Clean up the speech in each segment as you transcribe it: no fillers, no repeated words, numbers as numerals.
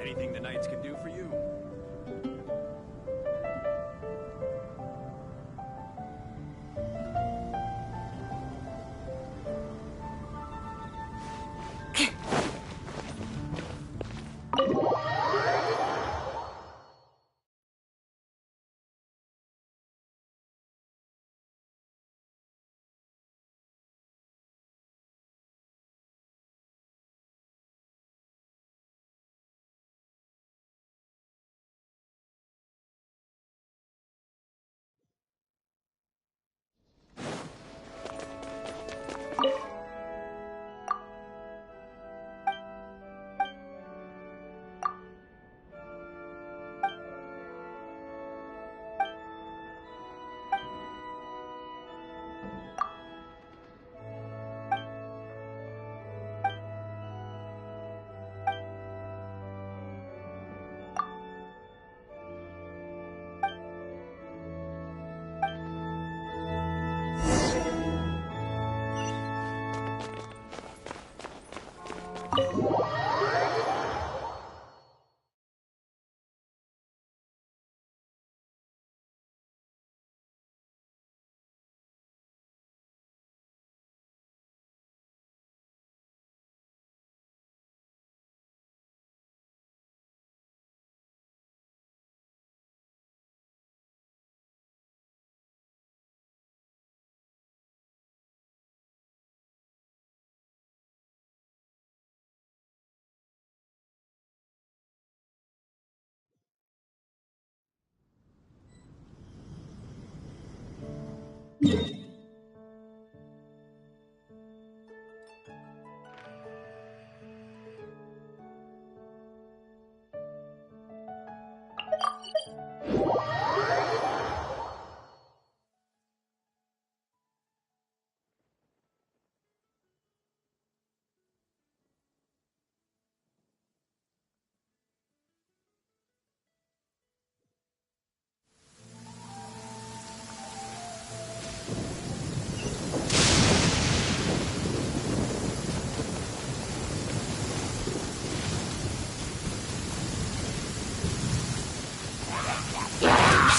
Anything the knights can do for you?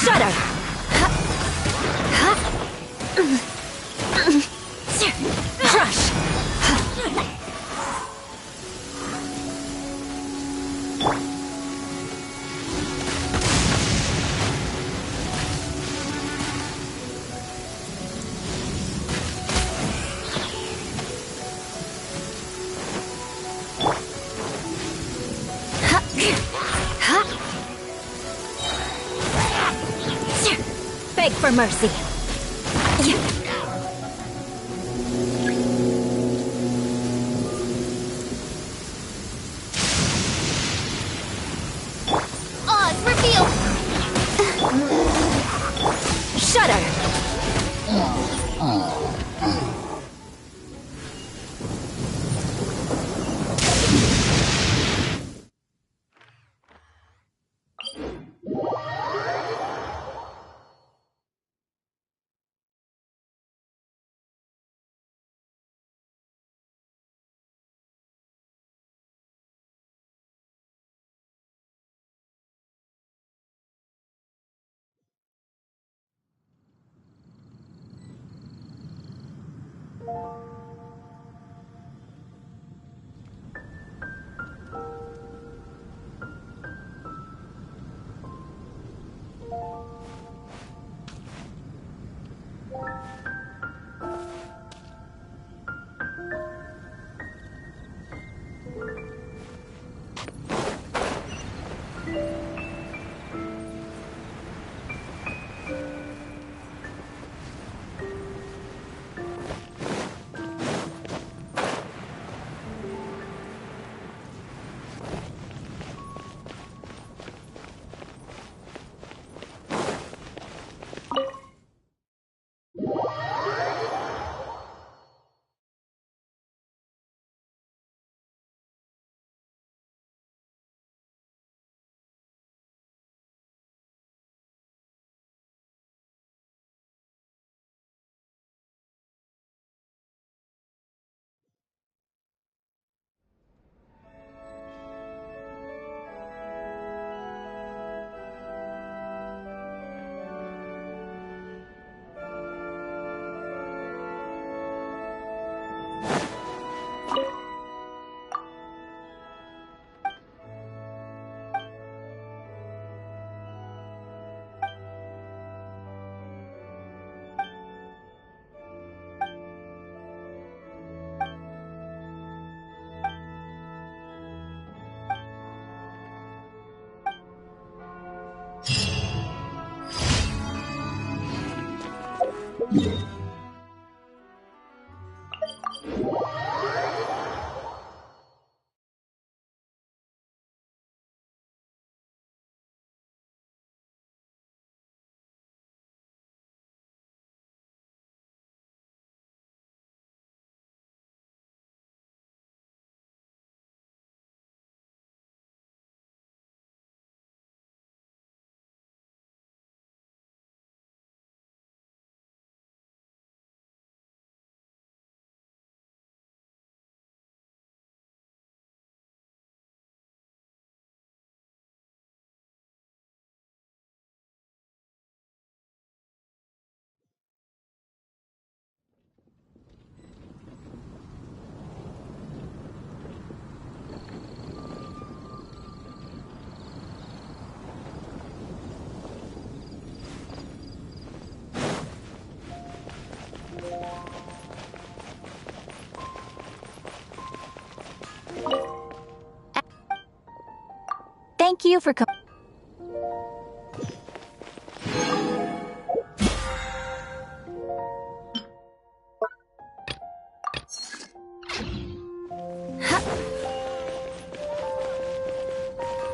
Shudder! Crush! Beg for mercy. Odds reveal. Shudder. Thank you for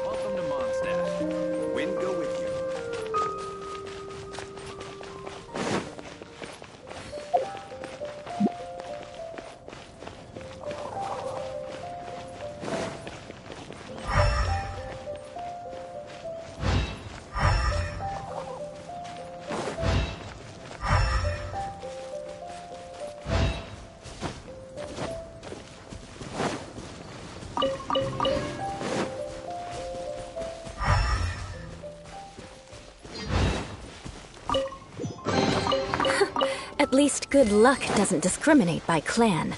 Welcome to Mondstadt. Wind go with you. At least good luck doesn't discriminate by clan.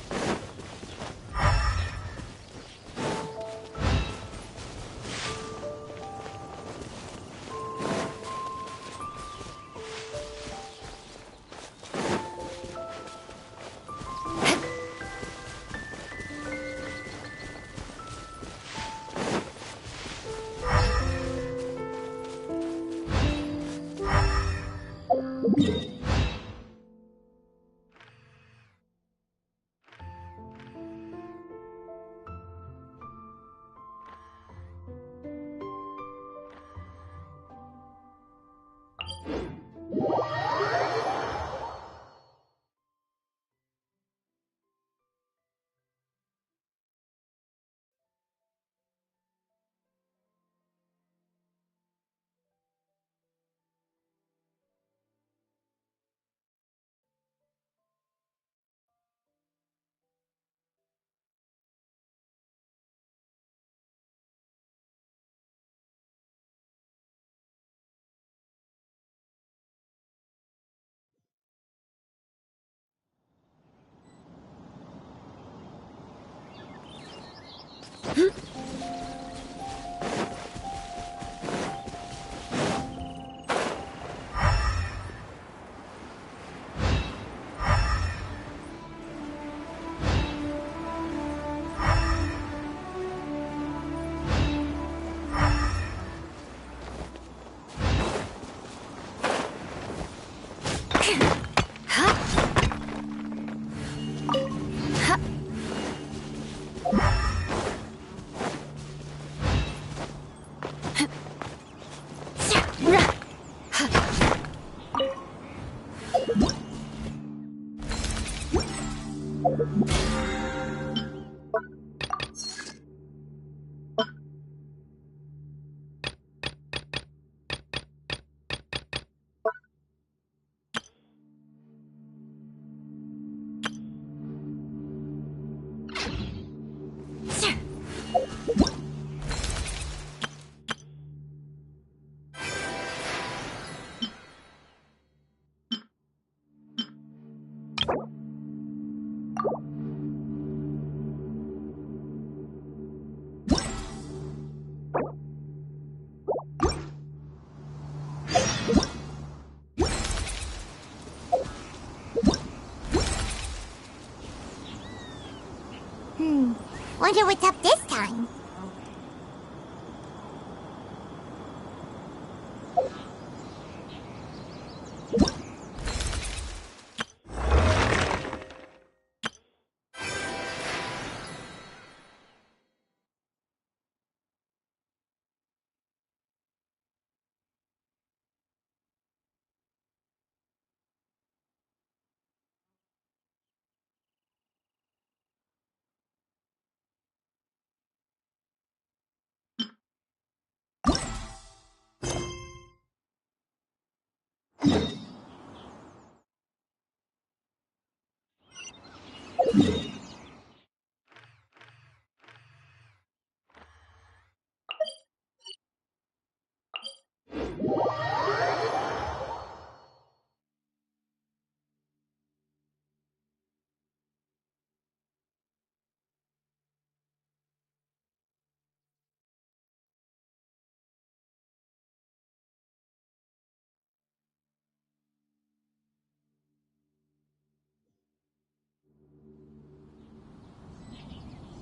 Wonder what's up this time.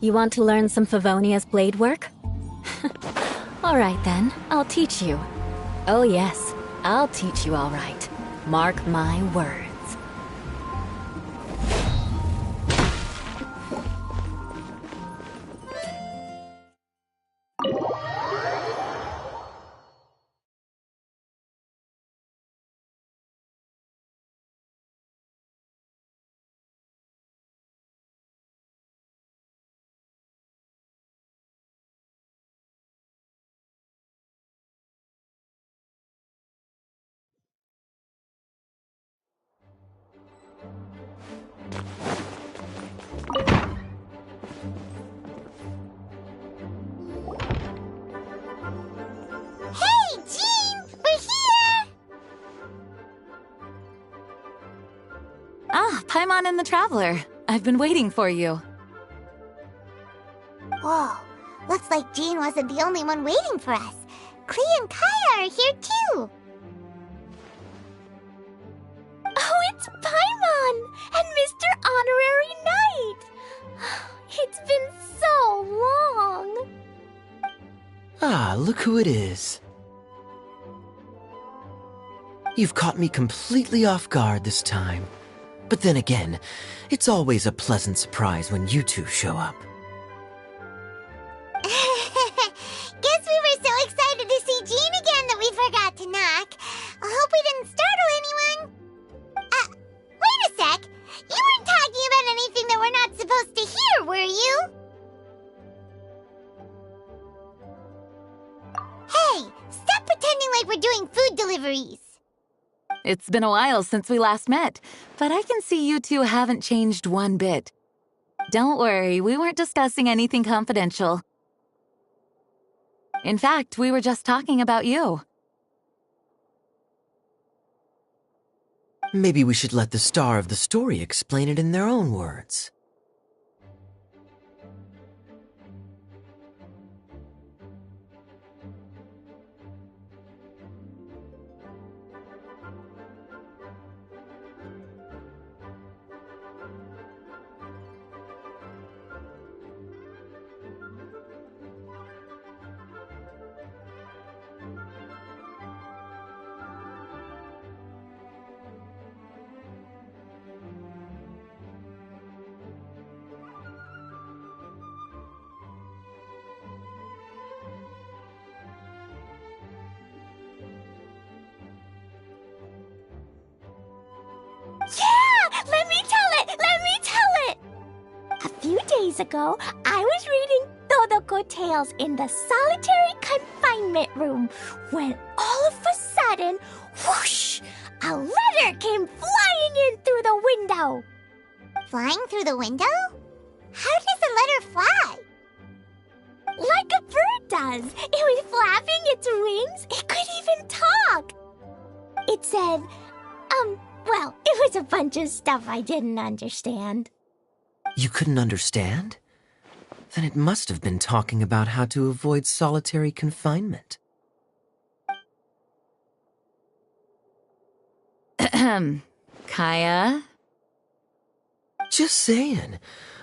You want to learn some Favonia's blade work? All right then, I'll teach you. Oh yes, I'll teach you all right. Mark my words. Hey, Jean! We're here! Ah, Paimon and the Traveler. I've been waiting for you. Whoa, looks like Jean wasn't the only one waiting for us. Klee and Kaya are here too. Oh, it's Paimon and Mr. Honorary Knight. It's been so long. Ah, look who it is. You've caught me completely off guard this time. But then again, it's always a pleasant surprise when you two show up. Guess we were so excited to see Jean again that we forgot to knock. I hope we didn't startle anyone. Wait a sec. You weren't talking about anything that we're not supposed to hear, were you? Hey, stop pretending like we're doing food deliveries. It's been a while since we last met, but I can see you two haven't changed one bit. Don't worry, we weren't discussing anything confidential. In fact, we were just talking about you. Maybe we should let the star of the story explain it in their own words. Yeah! Let me tell it! A few days ago, I was reading Todoko Tales in the solitary confinement room when all of a sudden, whoosh! A letter came flying in through the window. Flying through the window? How does a letter fly? Like a bird does. It was flapping its wings. It could even talk. It said, well, it was a bunch of stuff I didn't understand. You couldn't understand? Then it must have been talking about how to avoid solitary confinement. Kaya? Just saying.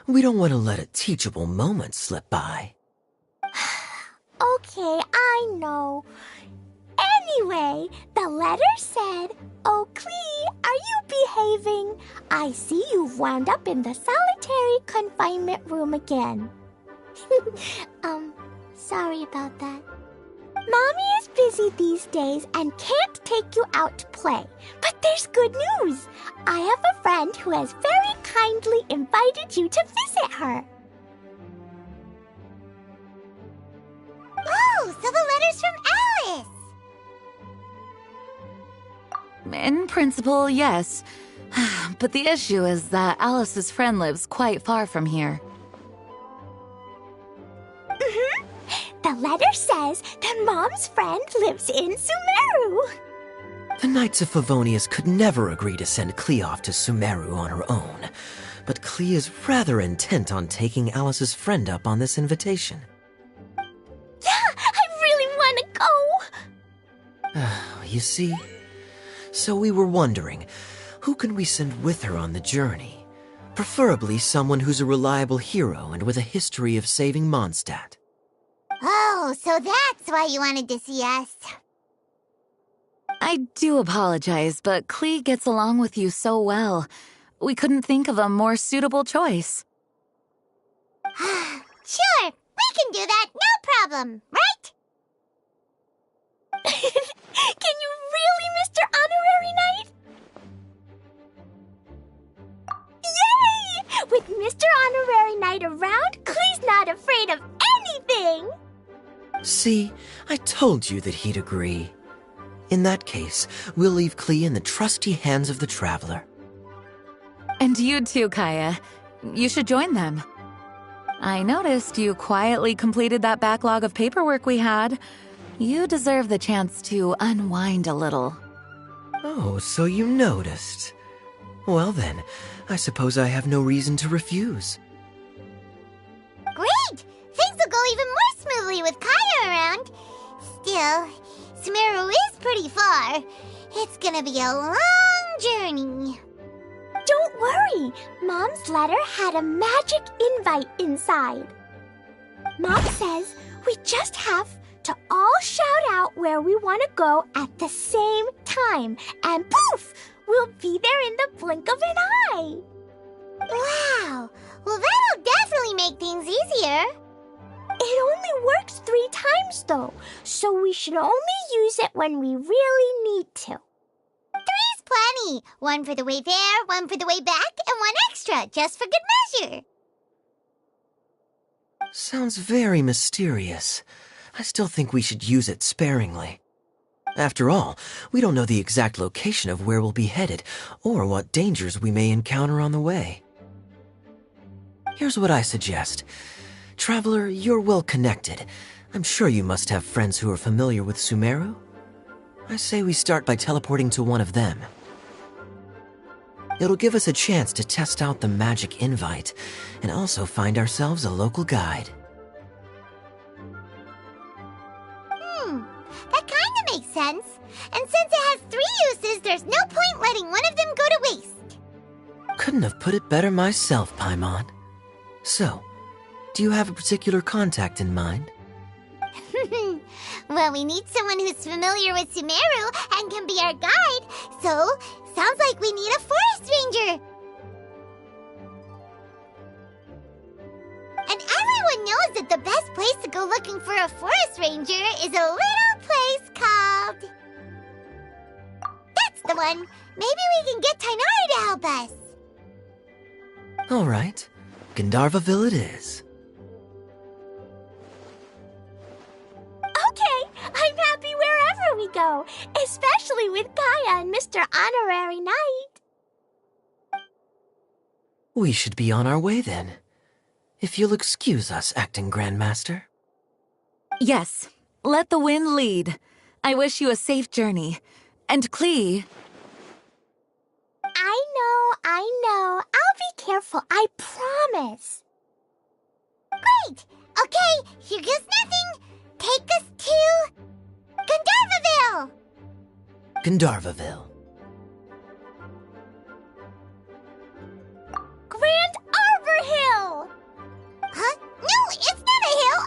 We don't want to let a teachable moment slip by. Okay, I know. Anyway, the letter said, "Oh, Klee, are you behaving? I see you've wound up in the solitary confinement room again." Sorry about that. Mommy is busy these days and can't take you out to play. But there's good news. I have a friend who has very kindly invited you to visit her. Oh, so the letter's from Alice! In principle, yes. But the issue is that Alice's friend lives quite far from here. The letter says that Mom's friend lives in Sumeru. The Knights of Favonius could never agree to send Klee off to Sumeru on her own, but Klee is rather intent on taking Alice's friend up on this invitation. Yeah, I really want to go. You see? So we were wondering, who can we send with her on the journey? Preferably someone who's a reliable hero and with a history of saving Mondstadt. Oh, so that's why you wanted to see us. I do apologize, but Klee gets along with you so well. We couldn't think of a more suitable choice. Sure, we can do that, no problem, right? Can you really, Mr. Honorary Knight? Yay! With Mr. Honorary Knight around, Klee's not afraid of anything! See, I told you that he'd agree. In that case, we'll leave Klee in the trusty hands of the Traveler. And you too, Kaya. You should join them. I noticed you quietly completed that backlog of paperwork we had. You deserve the chance to unwind a little. Oh, so you noticed. Well then, I suppose I have no reason to refuse. Great! Things will go even more smoothly with Kaya around. Still, Sumeru is pretty far. It's gonna be a long journey. Don't worry, Mom's letter had a magic invite inside. Mom says we just have to all shout out where we want to go at the same time, and poof, we'll be there in the blink of an eye. Wow! Well, that'll definitely make things easier. It only works 3 times though, so we should only use it when we really need to. 3's plenty. 1 for the way there, 1 for the way back, and 1 extra, just for good measure. Sounds very mysterious. I still think we should use it sparingly. After all, we don't know the exact location of where we'll be headed, or what dangers we may encounter on the way. Here's what I suggest. Traveler, you're well connected. I'm sure you must have friends who are familiar with Sumeru. I say we start by teleporting to one of them. It'll give us a chance to test out the magic invite, and also find ourselves a local guide. That kinda makes sense. And since it has 3 uses, there's no point letting one of them go to waste. Couldn't have put it better myself, Paimon. So, do you have a particular contact in mind? Well, we need someone who's familiar with Sumeru and can be our guide, so sounds like we need a forest ranger. And everyone knows that the best place to go looking for a forest ranger is a little place called... That's the one! Maybe we can get Tainari to help us. All right, Gandharvaville it is. Okay, I'm happy wherever we go, especially with Kaya and Mr. Honorary Knight. We should be on our way then. If you'll excuse us, Acting Grandmaster. Yes, let the wind lead. I wish you a safe journey. And Klee... I know. I'll be careful, I promise. Great! Okay, here goes nothing. Take us to... Gandharvaville! Gandharvaville. Grand Arbor Hill! Huh? No, it's not a hill!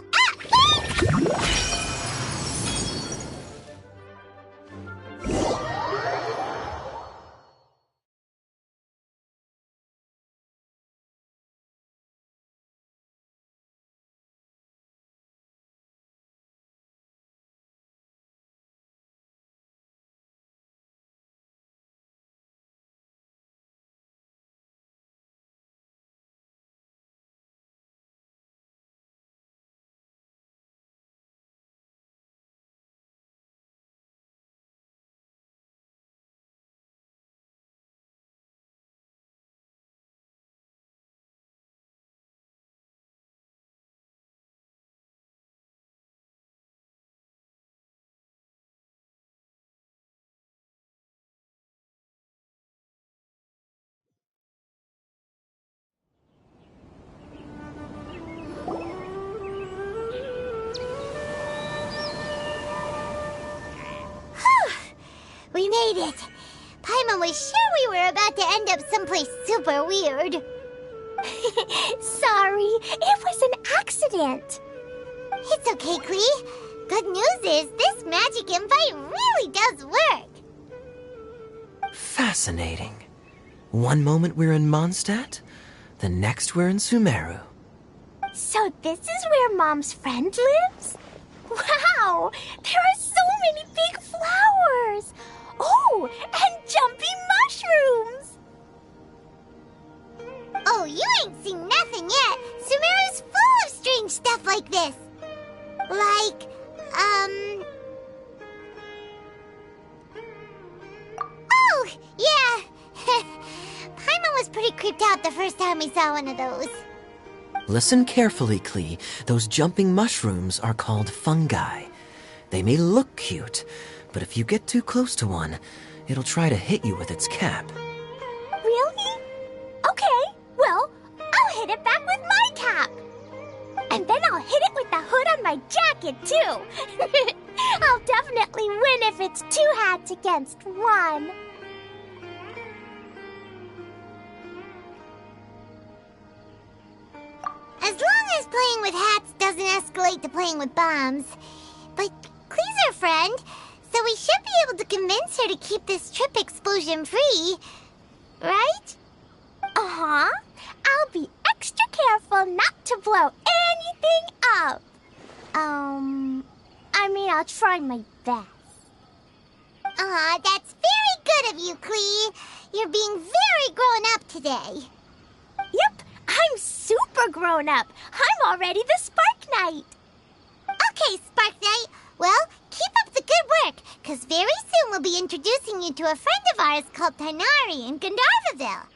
We made it! Paimon was sure we were about to end up someplace super weird. Sorry, it was an accident. It's okay, Klee. Good news is this magic invite really does work. Fascinating. One moment we're in Mondstadt, the next we're in Sumeru. So this is where Mom's friend lives? Wow! There are so many big flowers! Oh, and jumping mushrooms! Oh, you ain't seen nothing yet. Sumeru's full of strange stuff like this. Like, Oh, yeah. Paimon was pretty creeped out the first time we saw one of those. Listen carefully, Klee. Those jumping mushrooms are called fungi. They may look cute, but if you get too close to one, it'll try to hit you with its cap. Really? Okay, well, I'll hit it back with my cap. And then I'll hit it with the hood on my jacket, too. I'll definitely win if it's 2 hats against 1. As long as playing with hats doesn't escalate to playing with bombs. But Klee's our friend, so we should be able to convince her to keep this trip explosion-free. Right? Uh-huh. I'll be extra careful not to blow anything up. I'll try my best. Aw, that's very good of you, Klee. You're being very grown up today. Yep, I'm super grown up. I'm already the Spark Knight. Okay, Spark Knight. Well, keep up the good work, because very soon we'll be introducing you to a friend of ours called Tighnari in Gandharvaville.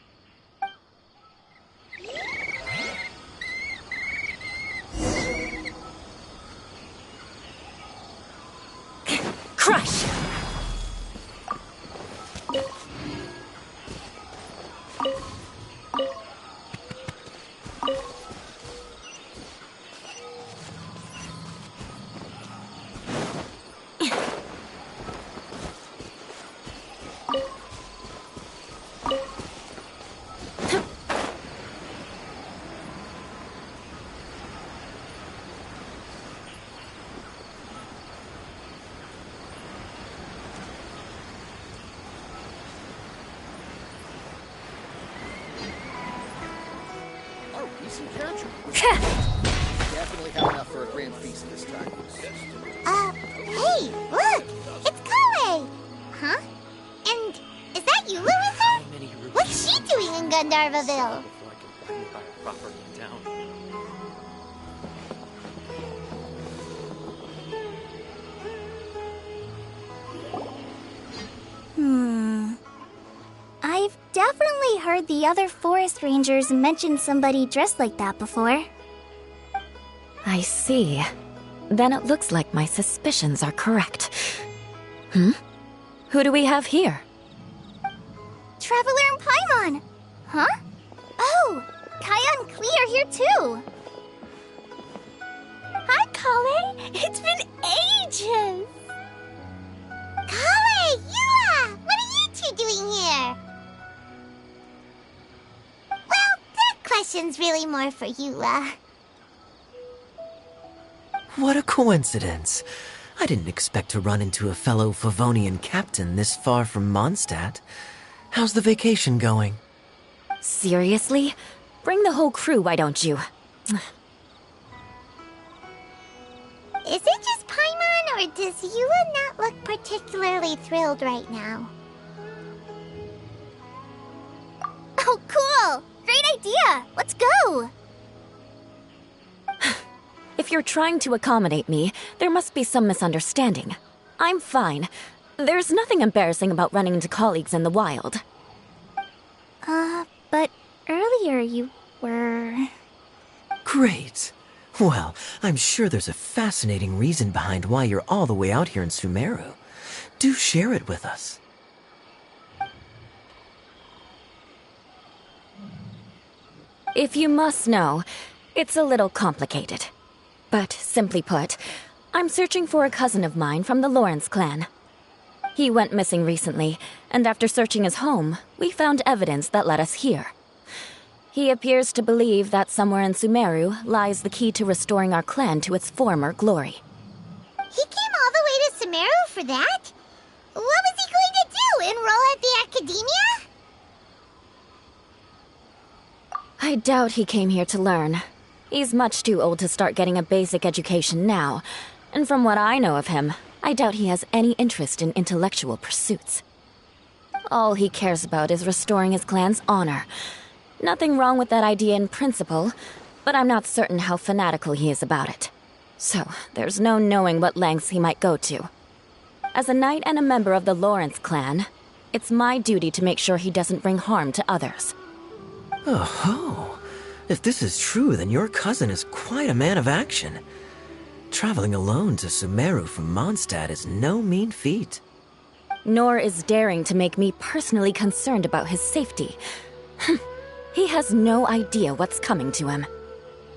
Crush! Definitely have enough for a grand feast this time. Hey, look! It's Kawe! Huh? And is that Eula with her? What's she doing in Gandharvaville? I've definitely heard the other forest rangers mention somebody dressed like that before. I see. Then it looks like my suspicions are correct. Who do we have here? Traveler and Paimon! Huh? Oh, Kaya and Klee are here too! Hi, Kale! It's been ages! Kawe! Eula! What are you two doing here? Well, that question's really more for Eula. What a coincidence. I didn't expect to run into a fellow Favonian captain this far from Mondstadt. How's the vacation going? Seriously? Bring the whole crew, why don't you? Is it just Paimon, or does Eula not look particularly thrilled right now? Oh, cool! Great idea! Let's go! If you're trying to accommodate me, there must be some misunderstanding. I'm fine. There's nothing embarrassing about running into colleagues in the wild. But earlier you were... Great. Well, I'm sure there's a fascinating reason behind why you're all the way out here in Sumeru. Do share it with us. If you must know, it's a little complicated. But simply put, I'm searching for a cousin of mine from the Lawrence clan. He went missing recently, and after searching his home, we found evidence that led us here. He appears to believe that somewhere in Sumeru lies the key to restoring our clan to its former glory. He came all the way to Sumeru for that? What was he going to do, enroll at the academia? I doubt he came here to learn. He's much too old to start getting a basic education now, and from what I know of him, I doubt he has any interest in intellectual pursuits. All he cares about is restoring his clan's honor. Nothing wrong with that idea in principle, but I'm not certain how fanatical he is about it. So, there's no knowing what lengths he might go to. As a knight and a member of the Lawrence clan, it's my duty to make sure he doesn't bring harm to others. Oh, if this is true, then your cousin is quite a man of action. Traveling alone to Sumeru from Mondstadt is no mean feat. Nor is daring to make me personally concerned about his safety. He has no idea what's coming to him.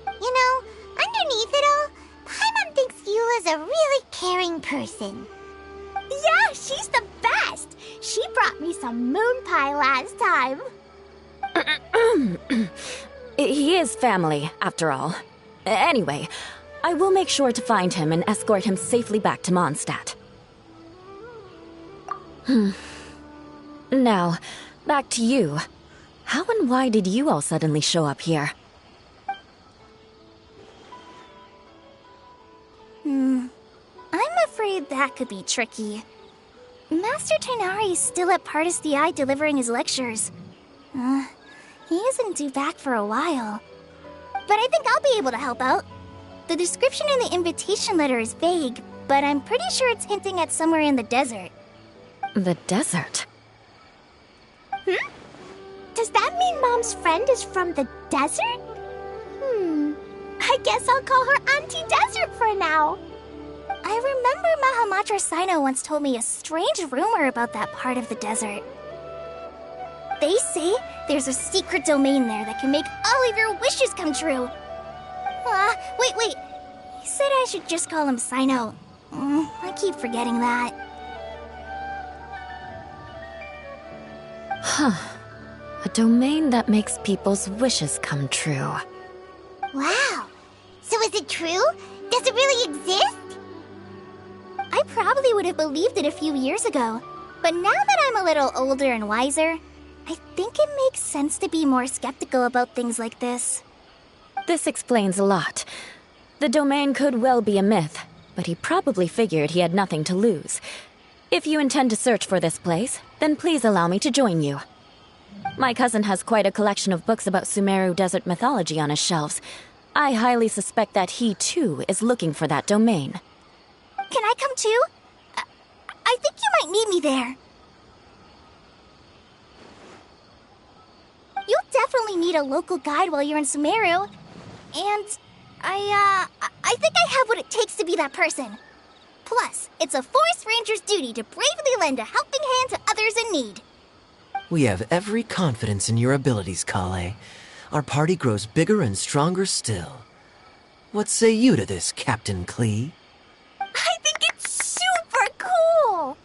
You know, underneath it all, Paimon thinks you as a really caring person. Yeah, she's the best! She brought me some moon pie last time. He is family, after all. Anyway, I will make sure to find him and escort him safely back to Mondstadt. Now, back to you. How and why did you all suddenly show up here? I'm afraid that could be tricky. Master Tighnari is still at Pardis the Eye delivering his lectures. He isn't due back for a while. But I think I'll be able to help out. The description in the invitation letter is vague, but I'm pretty sure it's hinting at somewhere in the desert. The desert? Does that mean Mom's friend is from the desert? I guess I'll call her Auntie Desert for now. I remember Mahamatra Sino once told me a strange rumor about that part of the desert. They say there's a secret domain there that can make all of your wishes come true. Wait. He said I should just call him Sino. I keep forgetting that. A domain that makes people's wishes come true. Wow. So is it true? Does it really exist? I probably would have believed it a few years ago. But now that I'm a little older and wiser, I think it makes sense to be more skeptical about things like this. This explains a lot. The domain could well be a myth, but he probably figured he had nothing to lose. If you intend to search for this place, then please allow me to join you. My cousin has quite a collection of books about Sumeru desert mythology on his shelves. I highly suspect that he, too, is looking for that domain. Can I come too? I think you might need me there. You'll definitely need a local guide while you're in Sumeru. And I think I have what it takes to be that person. Plus, it's a forest ranger's duty to bravely lend a helping hand to others in need. We have every confidence in your abilities, Kale. Our party grows bigger and stronger still. What say you to this, Captain Klee? I think it's super cool!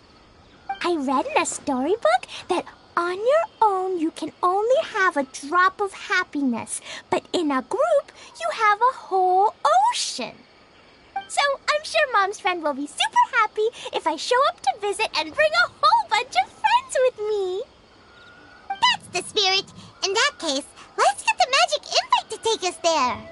I read in a storybook that on your own you can only have a drop of happiness, but in a group you have a whole ocean. So I'm sure Mom's friend will be super happy if I show up to visit and bring a whole bunch of friends with me. That's the spirit. In that case, let's get the magic invite to take us there.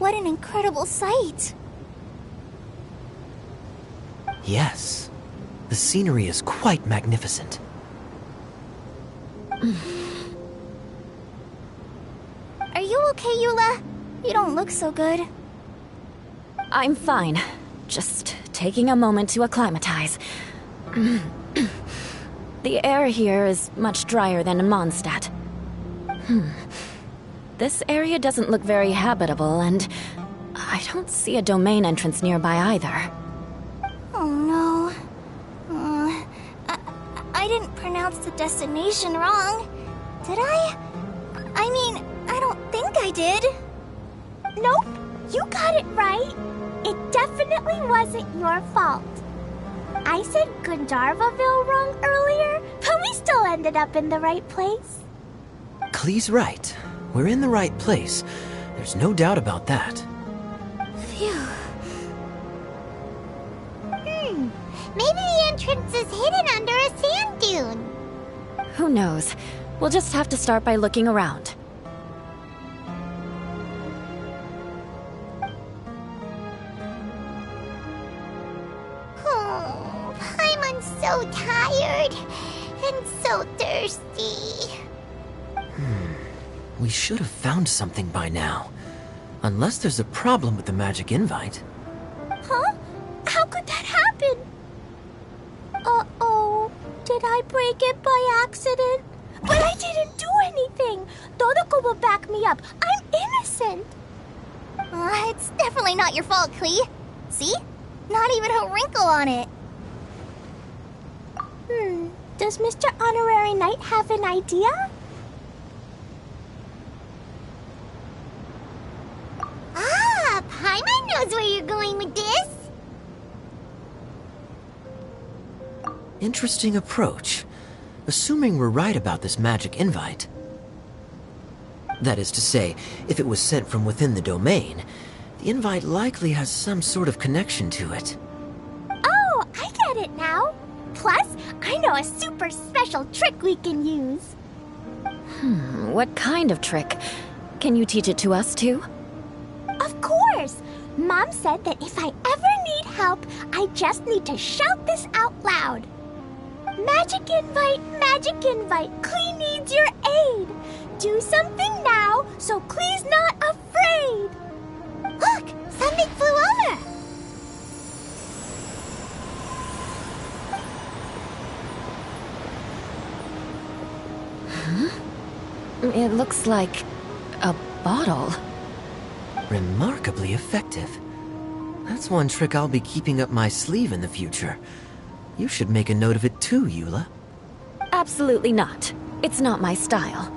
What an incredible sight. Yes, the scenery is quite magnificent. Are you okay, Eula? You don't look so good. I'm fine. Just taking a moment to acclimatize. The air here is much drier than in Mondstadt. This area doesn't look very habitable, and I don't see a domain entrance nearby either. Oh no. I didn't pronounce the destination wrong. Did I? I mean, I don't think I did. Nope, you got it right. It definitely wasn't your fault. I said Gandharvaville wrong earlier, but we still ended up in the right place. Klee's right. We're in the right place. There's no doubt about that. Phew. Maybe the entrance is hidden under a sand dune. Who knows? We'll just have to start by looking around. Oh, Paimon's so tired and so thirsty. We should have found something by now. Unless there's a problem with the magic invite. Huh? How could that happen? Uh-oh. Did I break it by accident? But I didn't do anything. Todoko will back me up. I'm innocent. It's definitely not your fault, Klee. See? Not even a wrinkle on it. Does Mr. Honorary Knight have an idea? Ah, Paimon knows where you're going with this. Interesting approach. Assuming we're right about this magic invite. That is to say, if it was sent from within the domain, the invite likely has some sort of connection to it. Oh, I get it now. Plus, I know a super special trick we can use. What kind of trick? Can you teach it to us too? Of course! Mom said that if I ever need help, I just need to shout this out loud. Magic invite, Klee needs your aid. Do something now so Klee's not afraid. Look, something flew over. It looks like a bottle. Remarkably effective. That's one trick I'll be keeping up my sleeve in the future. You should make a note of it too, Eula. Absolutely not. It's not my style.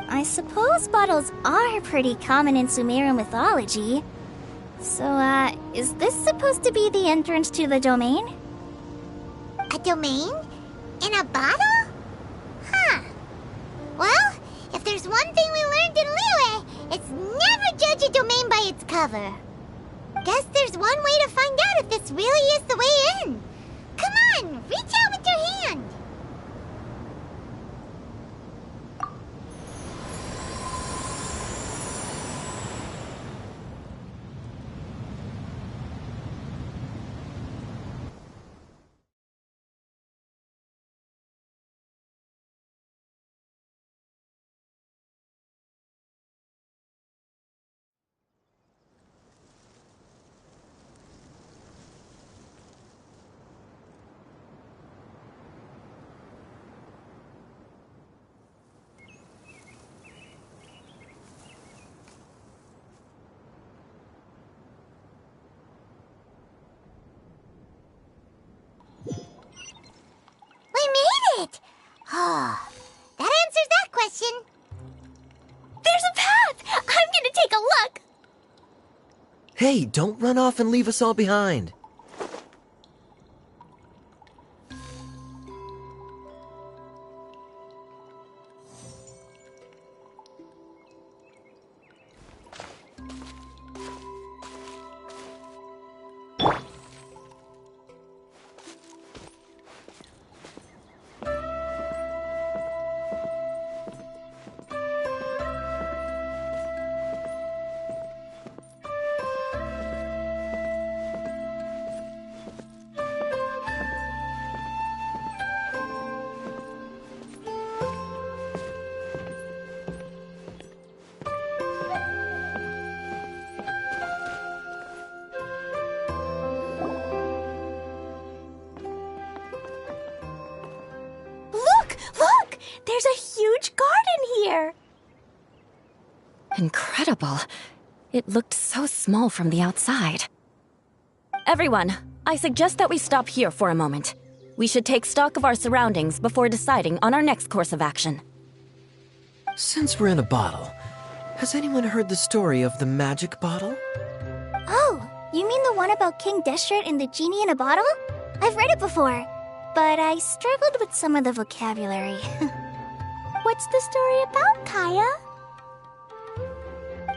I suppose bottles are pretty common in Sumeru mythology. So, is this supposed to be the entrance to the domain? A domain? In a bottle? Huh. Well, if there's one thing we learned in Liyue, it's never judge a domain by its cover. Guess there's one way to find out if this really is the way in. Come on, reach out with your hand. It! Oh, that answers that question. There's a path! I'm gonna take a look! Hey, don't run off and leave us all behind. incredible. It looked so small from the outside. Everyone, I suggest that we stop here for a moment. We should take stock of our surroundings before deciding on our next course of action. Since we're in a bottle, has anyone heard the story of the magic bottle? Oh, you mean the one about King Deshret and the genie in a bottle? I've read it before, but I struggled with some of the vocabulary. What's the story about, Kaya?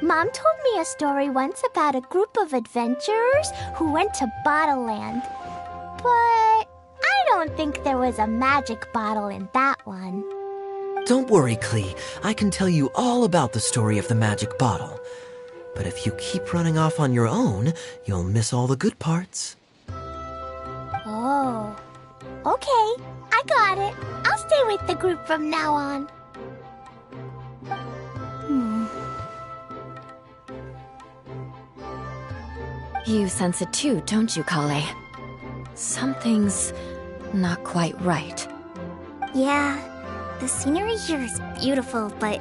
Mom told me a story once about a group of adventurers who went to Bottle Land. But I don't think there was a magic bottle in that one. Don't worry, Klee. I can tell you all about the story of the magic bottle. But if you keep running off on your own, you'll miss all the good parts. Oh. Okay, I got it. I'll stay with the group from now on. You sense it too, don't you, Kale? Something's not quite right. Yeah, the scenery here is beautiful, but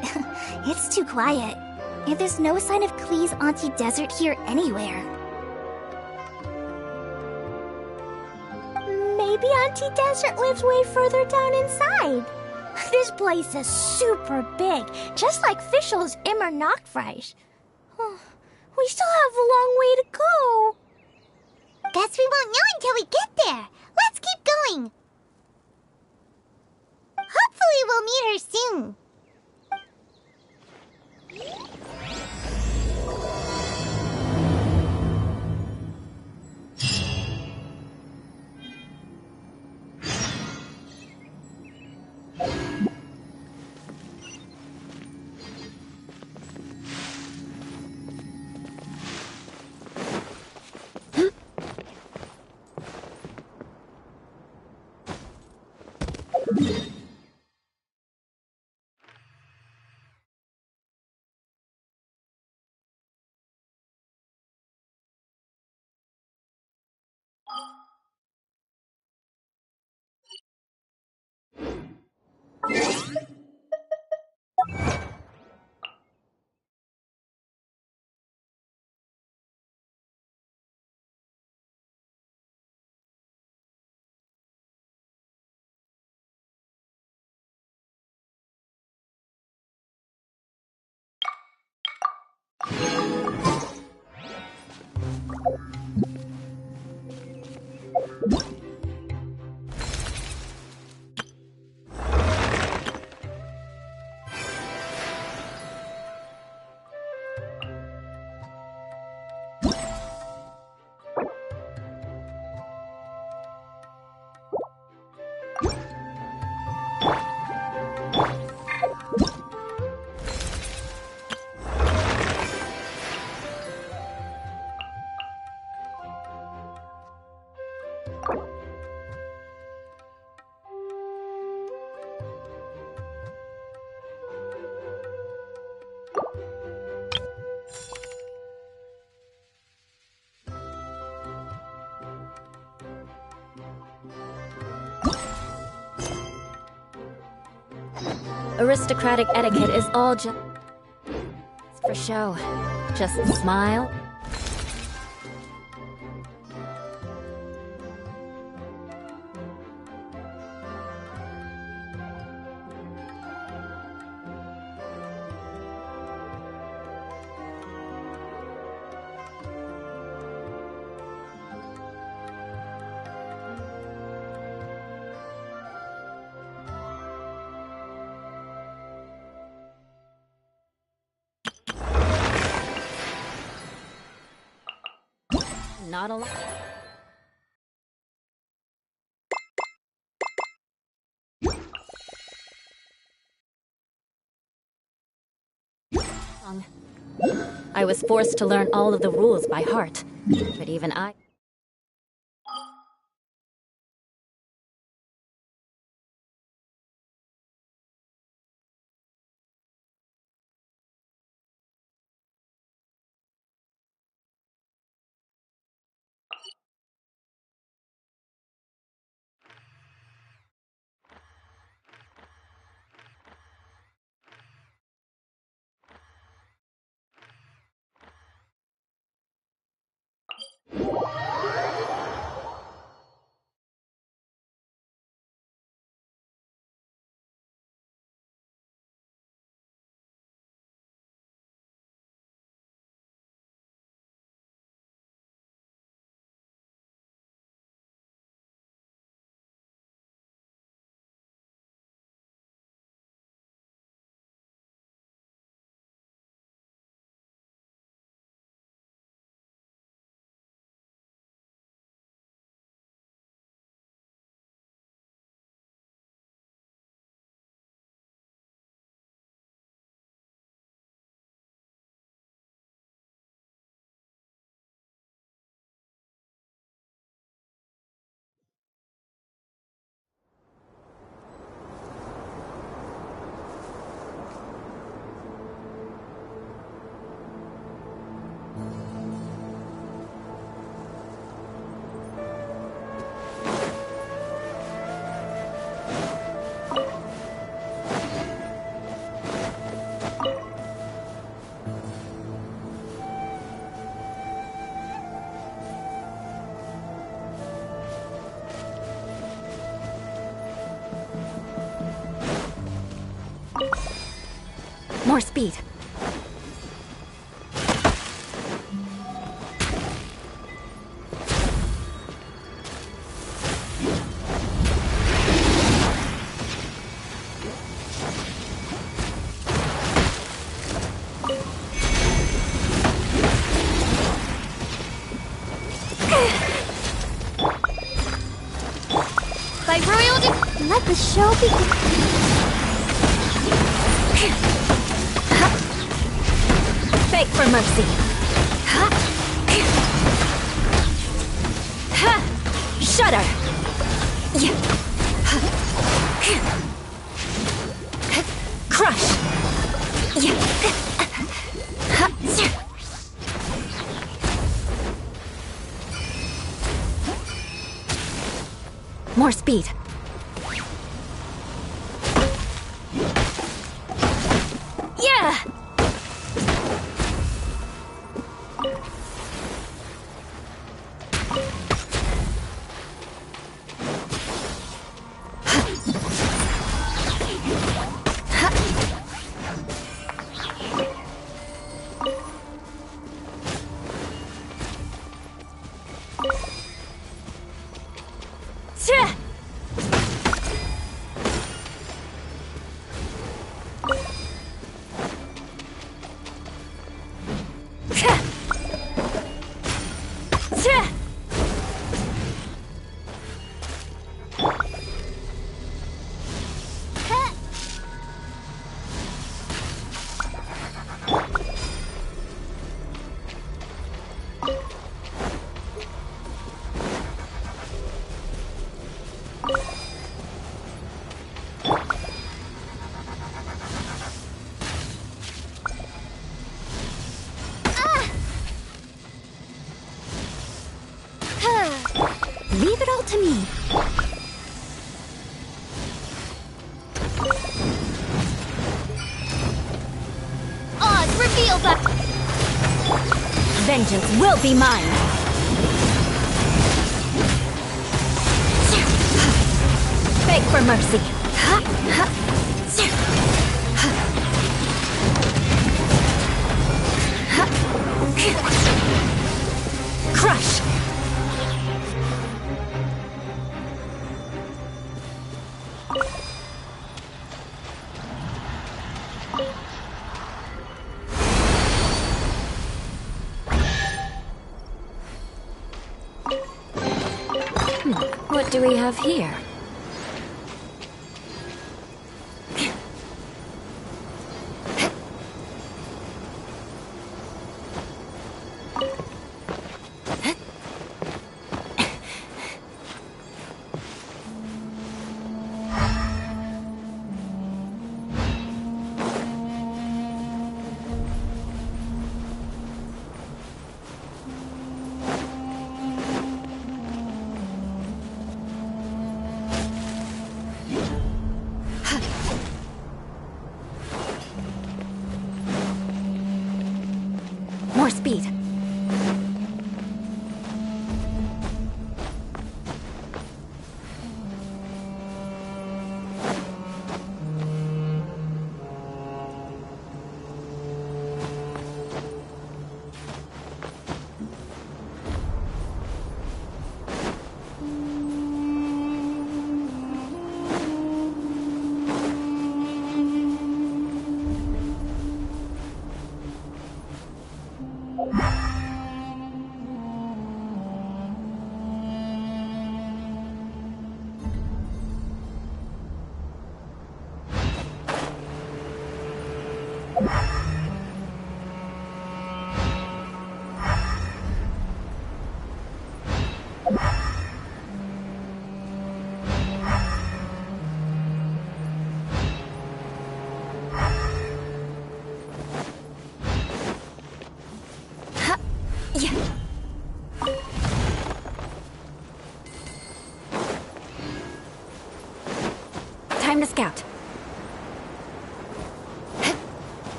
it's too quiet. And there's no sign of Klee's Auntie Desert here anywhere. Maybe Auntie Desert lives way further down inside. This place is super big, just like Fischl's Immer Nachtreich. We still have a long way to go. Guess we won't know until we get there. Let's keep going. Hopefully we'll meet her soon. Aristocratic etiquette is all just for show. Just smile. Not a lot. I was forced to learn all of the rules by heart, but even I... More speed. Let the show begin. Beg for mercy. Shudder. Crush. More speed. Yeah! Leave it all to me. Oz, reveal that. Vengeance will be mine. Beg for mercy. Crush. What do we have here? More speed. Time to scout.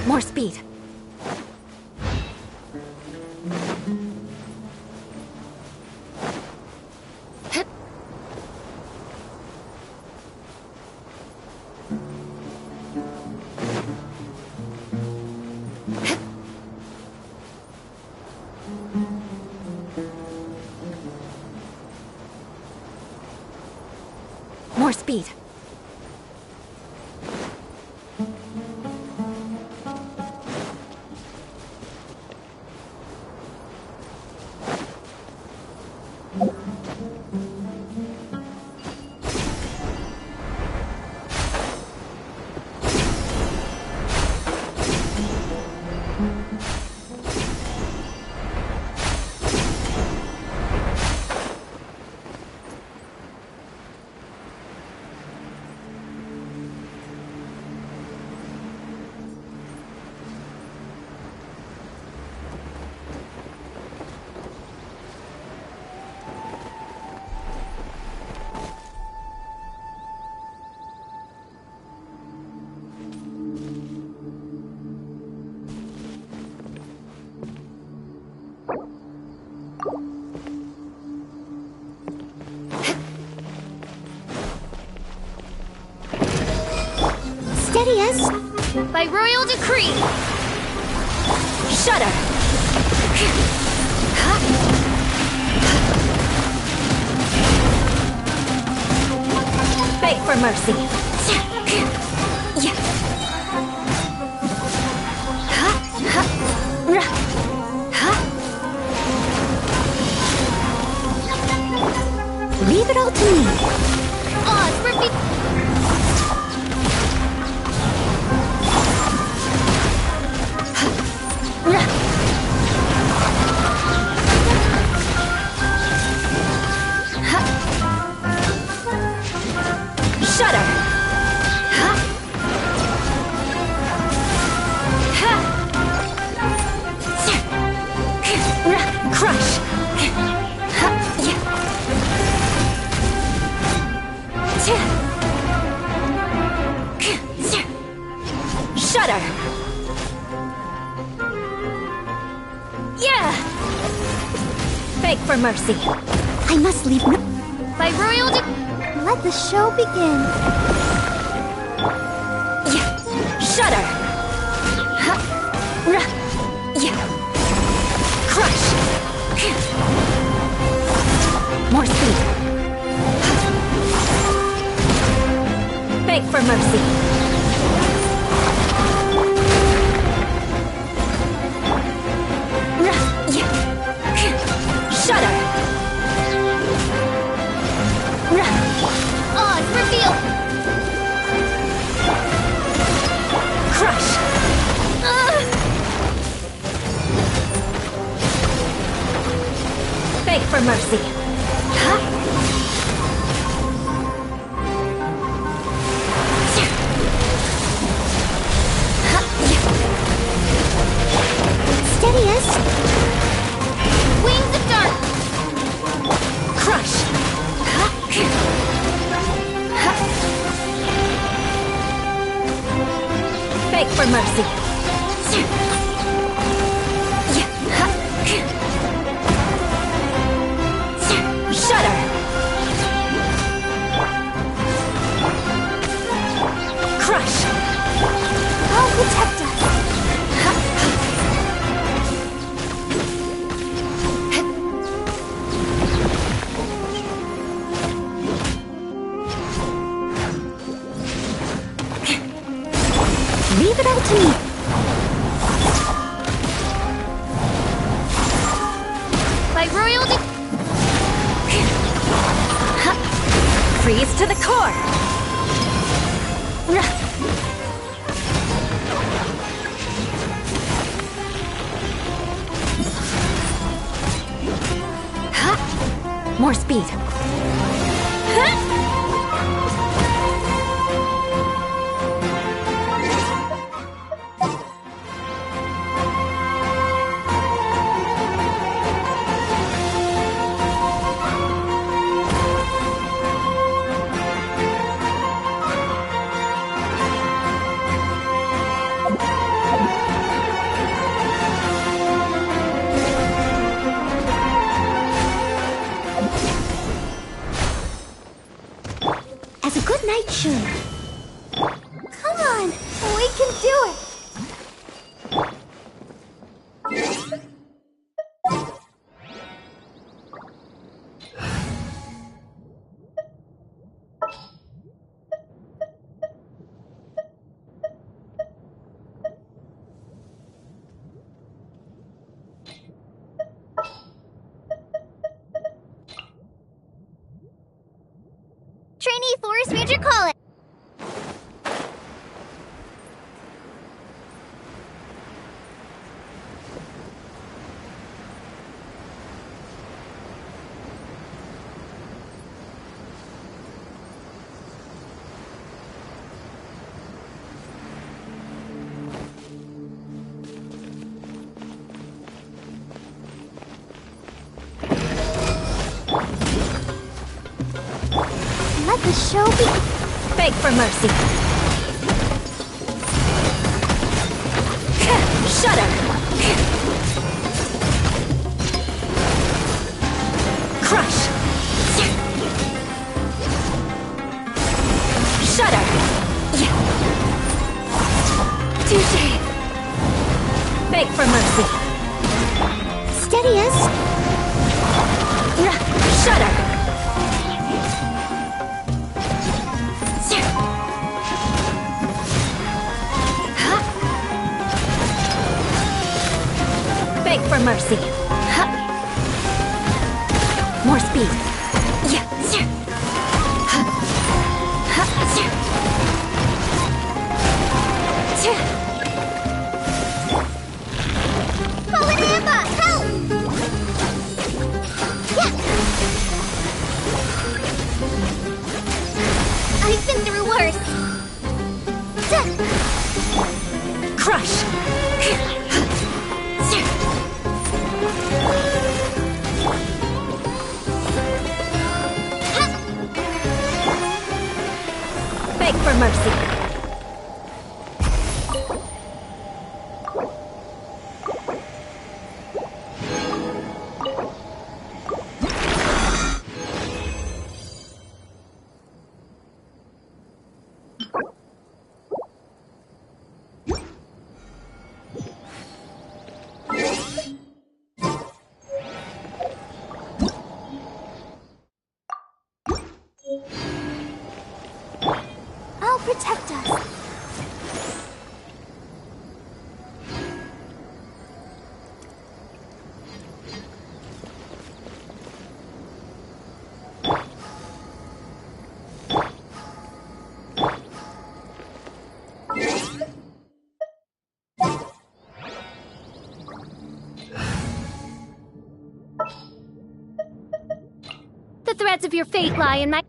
More speed. More speed. Steady us. By royal decree. Shudder! Beg for mercy. Leave it all to me. Odds for me. Shudder! Crush! Shudder! Yeah! Beg for mercy. I must leave no. By royal Let the show begin. Yeah! Shudder! Yeah! Crush! More speed. Beg for mercy. Shudder! odds reveal. Crush! Beg for mercy. Steady us. Wings of dark. Crush! Beg for mercy. Shudder! Crush! I'll protect us. Leave it all to me. By royal Freeze to the core! More speed. As a good night should. Come on, we can do it. the show be... Beg for mercy. Shudder. Crush. Shudder. Touché. Beg for mercy. Steady us. Shudder. Beg for mercy. More speed. Fallen Amber, help! Yeah. I've been through worse. Crush. Beg for mercy. I'll protect us. The threads of your fate lie in my...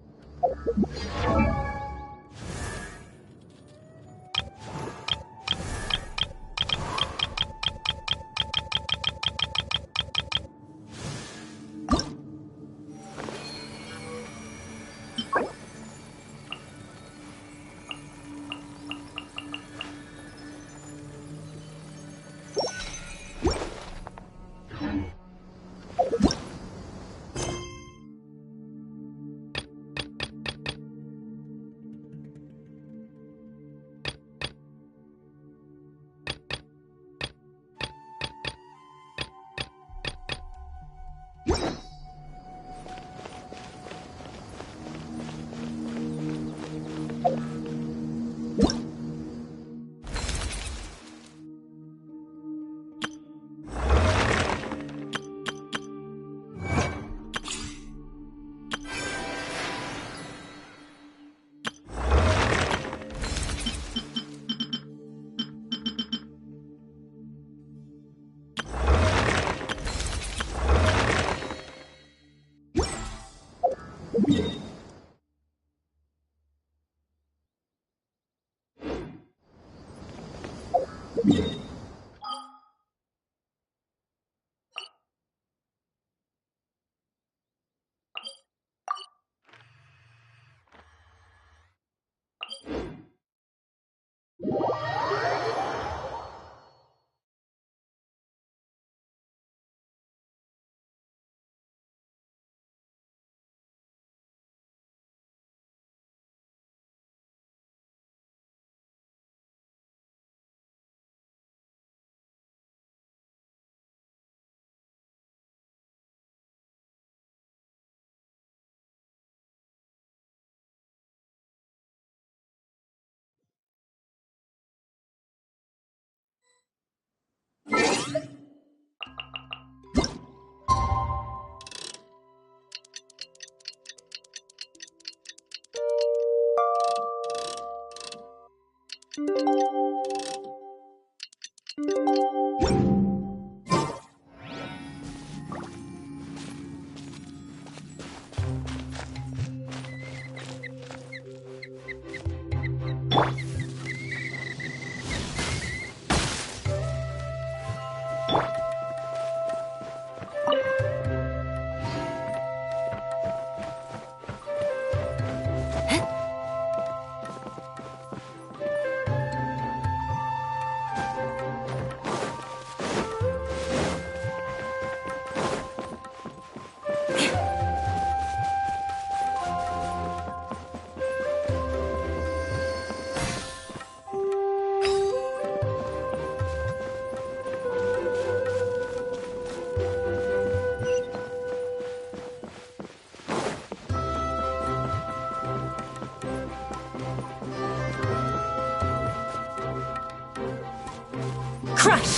Crush!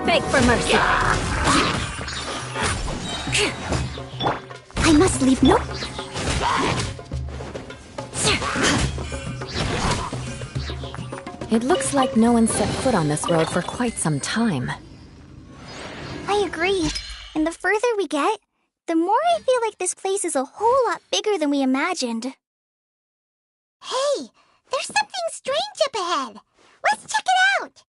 Beg for mercy. I must leave no... It looks like no one set foot on this road for quite some time. I agree. And the further we get, the more I feel like this place is a whole lot bigger than we imagined. Hey, there's something strange up ahead. Let's check it out.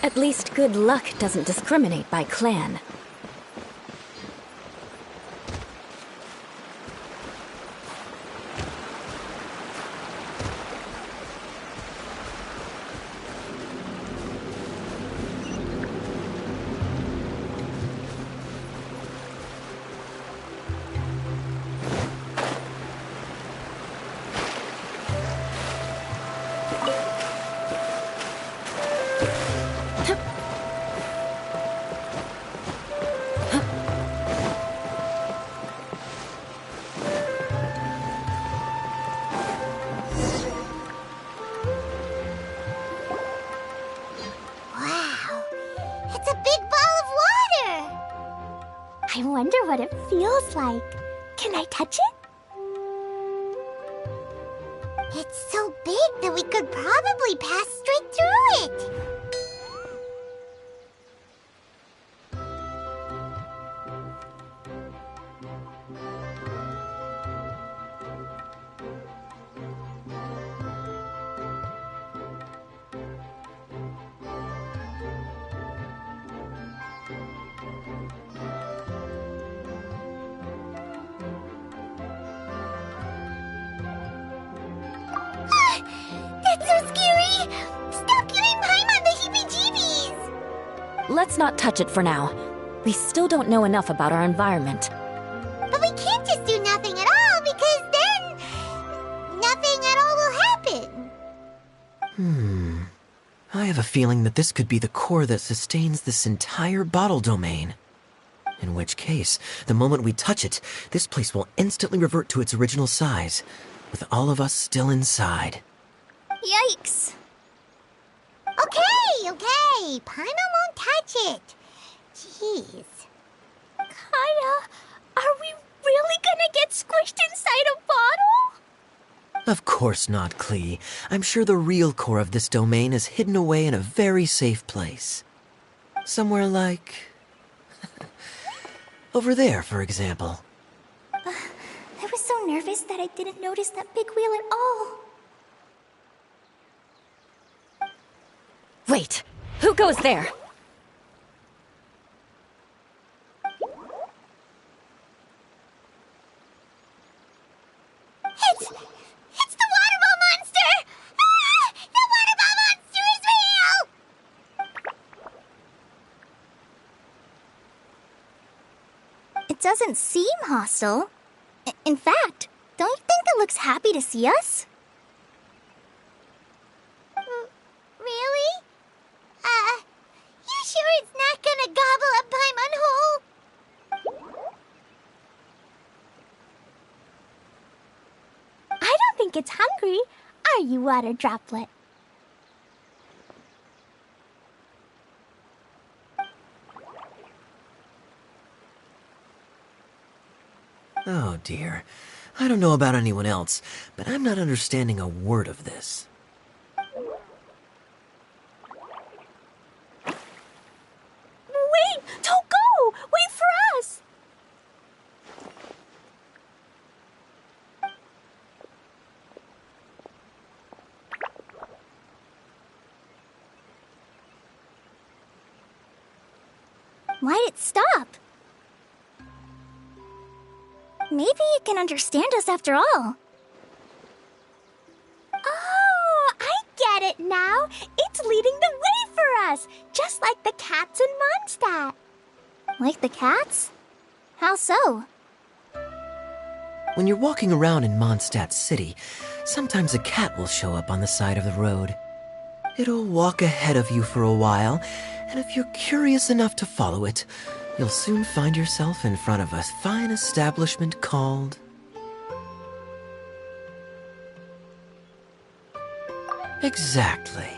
At least good luck doesn't discriminate by clan. I wonder what it feels like. Can I touch it? It's so big that we could probably pass straight through it. That's so scary! Stop giving Paimon the heebie-jeebies! Let's not touch it for now. We still don't know enough about our environment. But we can't just do nothing at all, because then... nothing at all will happen. I have a feeling that this could be the core that sustains this entire bottle domain. In which case, the moment we touch it, this place will instantly revert to its original size, with all of us still inside. Yikes. Okay. Paimon won't touch it. Jeez. Kaya, are we really gonna get squished inside a bottle? Of course not, Klee. I'm sure the real core of this domain is hidden away in a very safe place. Somewhere like... over there, for example. I was so nervous that I didn't notice that big wheel at all. Wait, who goes there? It's the water ball monster! Ah! The water ball monster is real! It doesn't seem hostile. In fact, don't you think it looks happy to see us? Really? You sure it's not gonna gobble up Paimon whole? I don't think it's hungry. Are you, water droplet? Oh dear. I don't know about anyone else, but I'm not understanding a word of this. Wait! Don't go! Wait for us! Why'd it stop? Maybe it can understand us after all. it now. It's leading the way for us, just like the cats in Mondstadt. Like the cats? How so? When you're walking around in Mondstadt City, sometimes a cat will show up on the side of the road. It'll walk ahead of you for a while, and if you're curious enough to follow it, you'll soon find yourself in front of a fine establishment called... Exactly.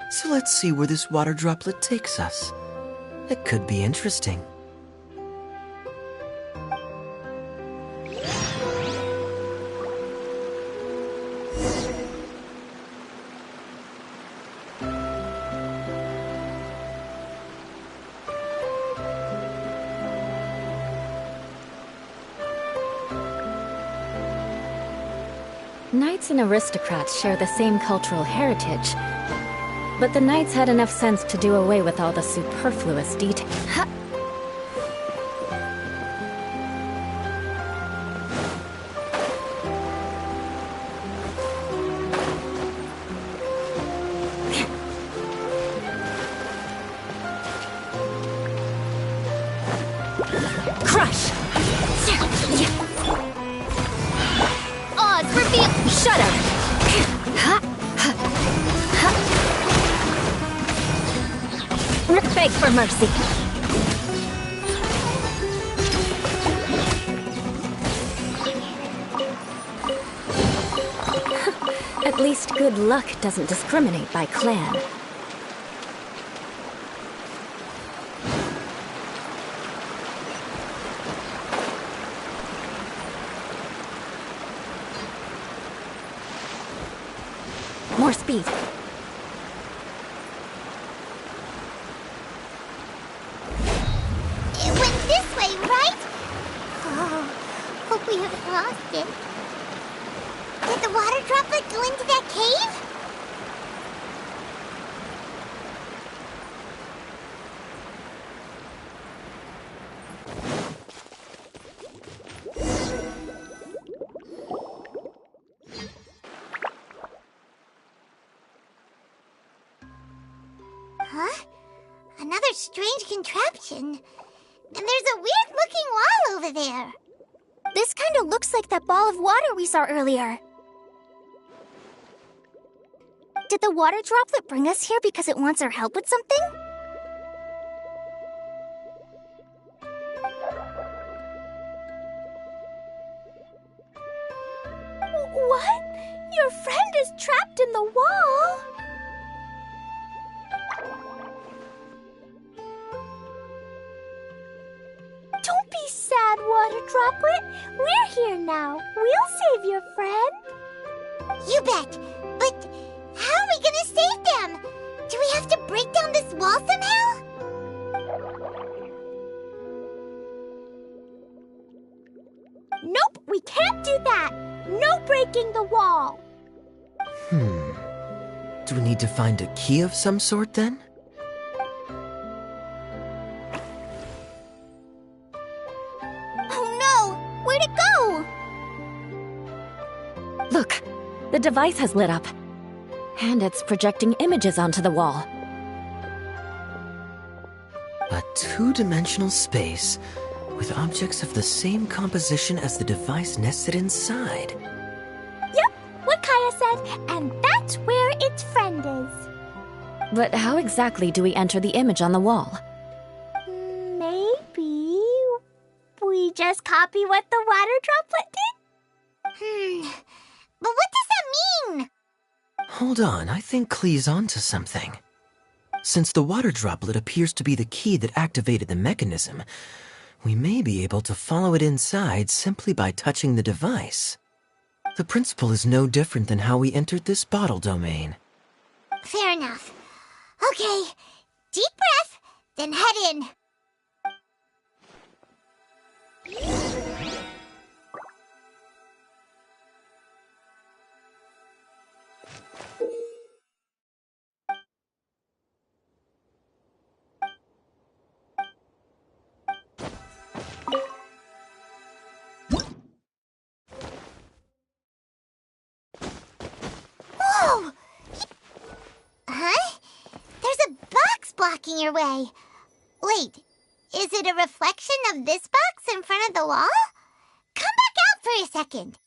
So let's see where this water droplet takes us. It could be interesting. Knights and aristocrats share the same cultural heritage, but the knights had enough sense to do away with all the superfluous details. Crush! Odds reveal! Shudder! Beg for mercy. At least good luck doesn't discriminate by clan. More speed. It went this way, right? Oh, hope we haven't lost it. Did the water droplet go into that cave? Huh? Another strange contraption. And there's a weird-looking wall over there. This kind of looks like that ball of water we saw earlier. Did the water droplet bring us here because it wants our help with something? What? Your friend is trapped in the wall? Don't be sad, Water Droplet. We're here now. We'll save your friend. You bet. But how are we gonna save them? Do we have to break down this wall somehow? Nope, we can't do that. No breaking the wall. Do we need to find a key of some sort then? Oh no! Where'd it go? Look, the device has lit up. And it's projecting images onto the wall. A two-dimensional space with objects of the same composition as the device nested inside. Yep, what Kaya said, and that's where its friend is. But how exactly do we enter the image on the wall? Maybe we just copy what the water droplet did? But what does that mean? Hold on, I think Klee's onto something. Since the water droplet appears to be the key that activated the mechanism, we may be able to follow it inside simply by touching the device. The principle is no different than how we entered this bottle domain. Fair enough. Okay, deep breath, then head in. Whoa! blocking your way. Wait, is it a reflection of this box in front of the wall? Come back out for a second.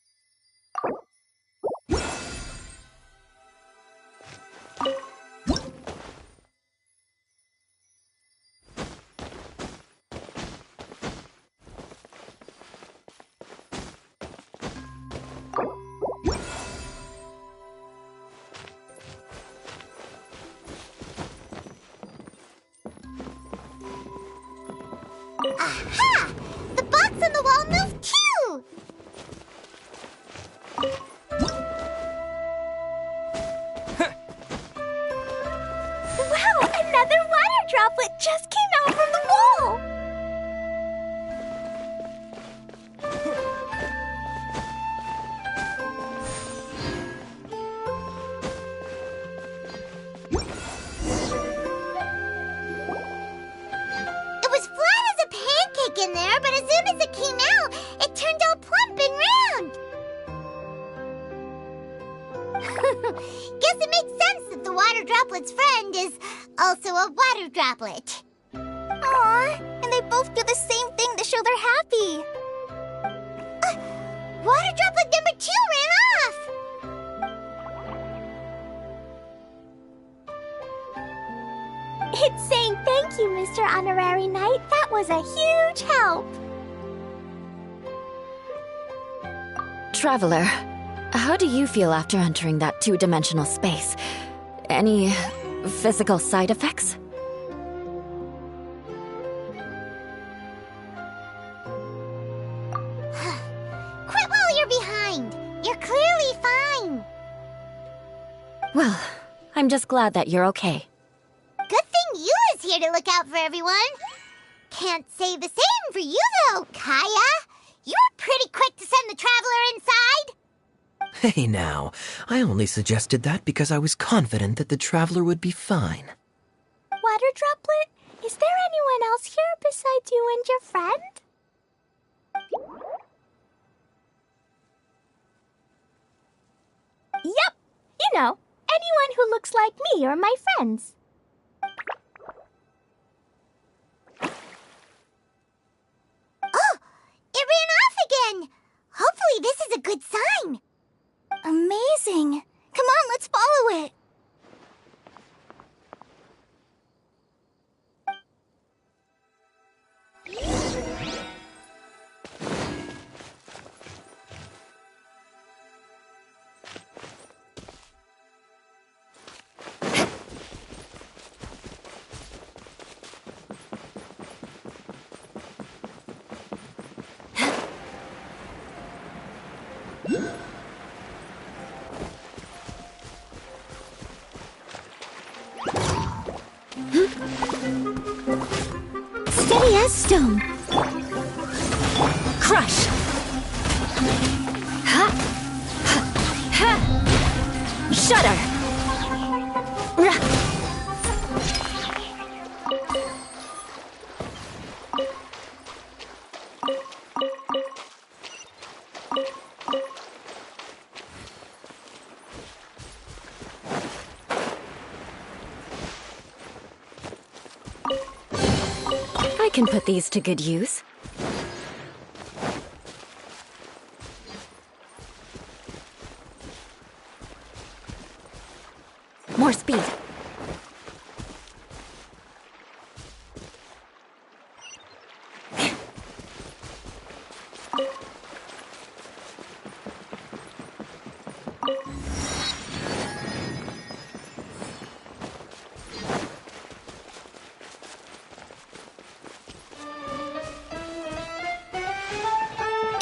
Aha! The box on the wall moved too! Wow, another water droplet just came out from the wall! It was flat as a pancake in there, but as soon as it came out, it turned all plump and round. Guess it makes sense that the water droplet's friend is also a water droplet. Aw, and they both do the same thing to show they're happy. Water droplet number 2 ran off! It's saying thank you, Mr. Honorary Knight. That was a huge help. Traveler, how do you feel after entering that two-dimensional space? Any physical side effects? Quit while you're behind. You're clearly fine. Well, I'm just glad that you're okay. Good thing Eula's here to look out for everyone. Can't say the same for you, though, Kaya. You were pretty quick to send the traveler inside. Hey now, I only suggested that because I was confident that the traveler would be fine. Water droplet, is there anyone else here besides you and your friend? Yep, you know, anyone who looks like me or my friends. Oh, it ran off again. Hopefully this is a good sign. Amazing. Come on, let's follow it. Steady as stone. Crush! Ha! Ha! Shudder! Rah! I can put these to good use. More speed.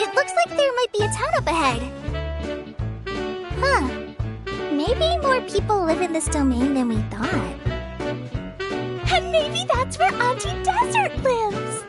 It looks like there might be a town up ahead. Huh. Maybe more people live in this domain than we thought. And maybe that's where Auntie Desert lives.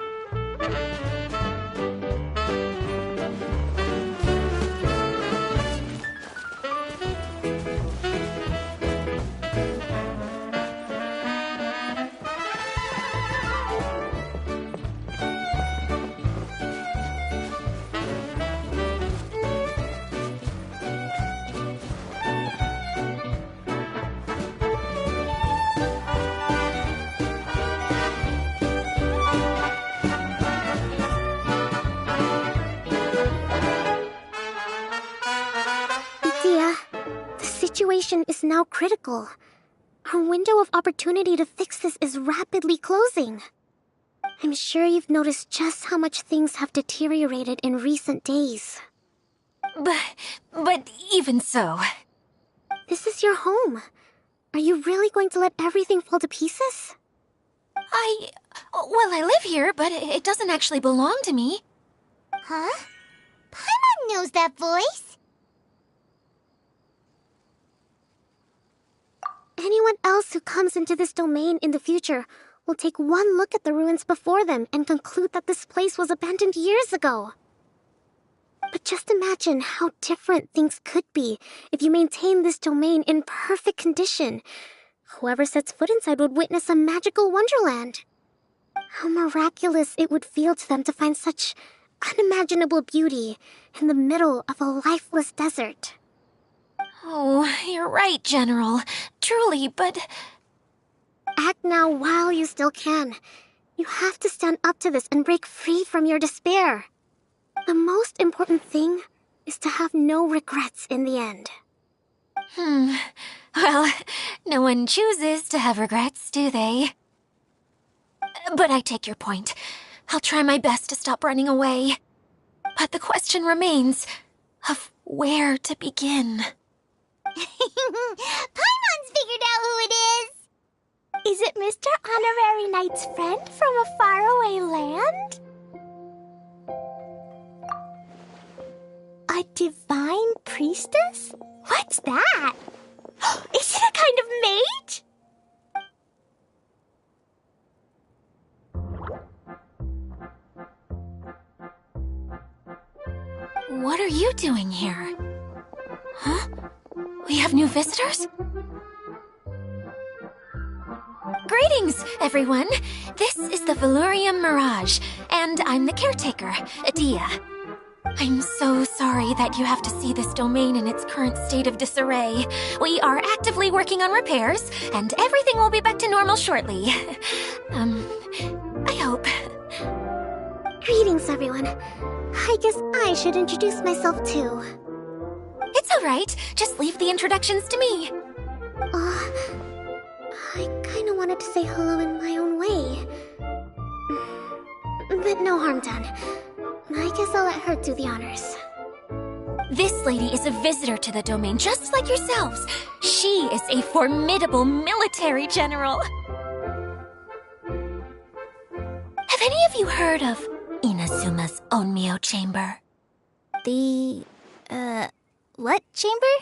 is now critical. Our window of opportunity to fix this is rapidly closing. I'm sure you've noticed just how much things have deteriorated in recent days. But even so... This is your home. Are you really going to let everything fall to pieces? Well, I live here, but it doesn't actually belong to me. Huh? Paimon knows that voice. Anyone else who comes into this domain in the future will take one look at the ruins before them and conclude that this place was abandoned years ago. But just imagine how different things could be if you maintain this domain in perfect condition. Whoever sets foot inside would witness a magical wonderland. How miraculous it would feel to them to find such unimaginable beauty in the middle of a lifeless desert. Oh, you're right, General. Truly, but... Act now while you still can. You have to stand up to this and break free from your despair. The most important thing is to have no regrets in the end. Well, no one chooses to have regrets, do they? But I take your point. I'll try my best to stop running away. But the question remains of where to begin. Paimon's figured out who it is. Is it Mr. Honorary Knight's friend from a faraway land? A divine priestess? What's that? Is it a kind of mage? What are you doing here? Huh? We have new visitors? Greetings, everyone! This is the Valurium Mirage, and I'm the caretaker, Adia. I'm so sorry that you have to see this domain in its current state of disarray. We are actively working on repairs, and everything will be back to normal shortly. I hope. Greetings, everyone. I guess I should introduce myself too. It's alright. Just leave the introductions to me. I kinda wanted to say hello in my own way. But no harm done. I guess I'll let her do the honors. This lady is a visitor to the domain, just like yourselves. She is a formidable military general. Have any of you heard of Inazuma's Onmyo Chamber? The, what chamber?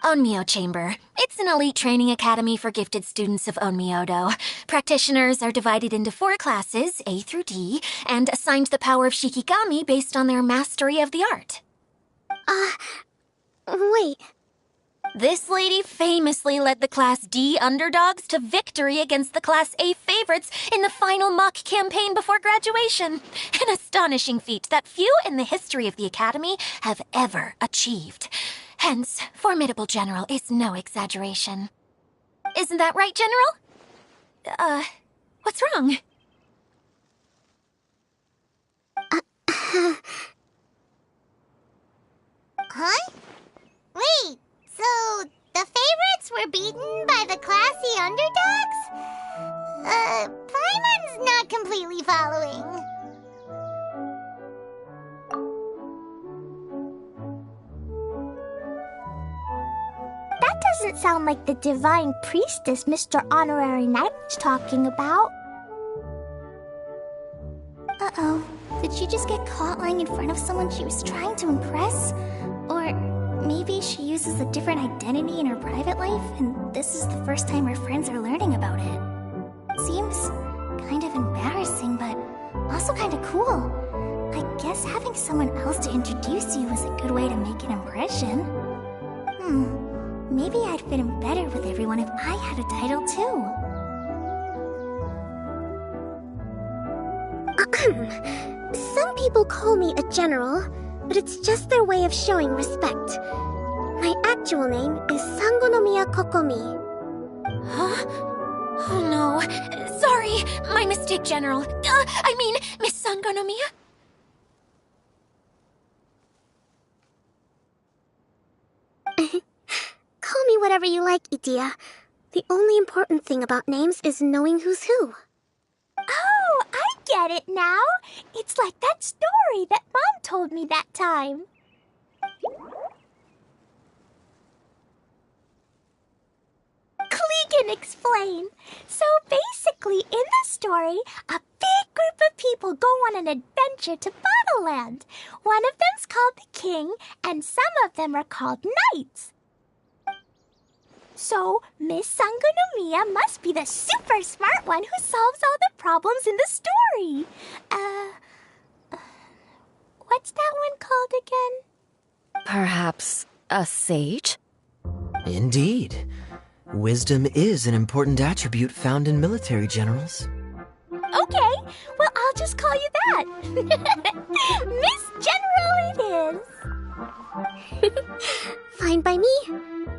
Onmyo Chamber. It's an elite training academy for gifted students of Onmyodo. Practitioners are divided into 4 classes, A through D, and assigned the power of Shikigami based on their mastery of the art. Wait. This lady famously led the Class D underdogs to victory against the Class A favorites in the final mock campaign before graduation. An astonishing feat that few in the history of the academy have ever achieved. Hence, formidable general is no exaggeration. Isn't that right, General? What's wrong? Huh? Wait, so the favorites were beaten by the classy underdogs? Paimon's not completely following. That doesn't sound like the divine priestess Mr. Honorary Knight was talking about. Uh-oh. Did she just get caught lying in front of someone she was trying to impress? Or maybe she uses a different identity in her private life, and this is the first time her friends are learning about it. Seems kind of embarrassing, but also kind of cool. I guess having someone else to introduce you is a good way to make an impression. Maybe I'd fit in better with everyone if I had a title too. Some people call me a general, but it's just their way of showing respect. My actual name is Sangonomiya Kokomi. Huh? Oh no. Sorry, my mistake, General. I mean, Miss Sangonomiya? whatever you like, Idia. The only important thing about names is knowing who's who. Oh, I get it now. It's like that story that Mom told me that time. Klee can explain. So basically, in the story, a big group of people go on an adventure to Bottleland. One of them's called the King, and some of them are called Knights. So, Miss Sangonomiya must be the super smart one who solves all the problems in the story. What's that one called again? Perhaps a sage? Indeed. Wisdom is an important attribute found in military generals. Okay, well, I'll just call you that. Miss General it is. Fine by me.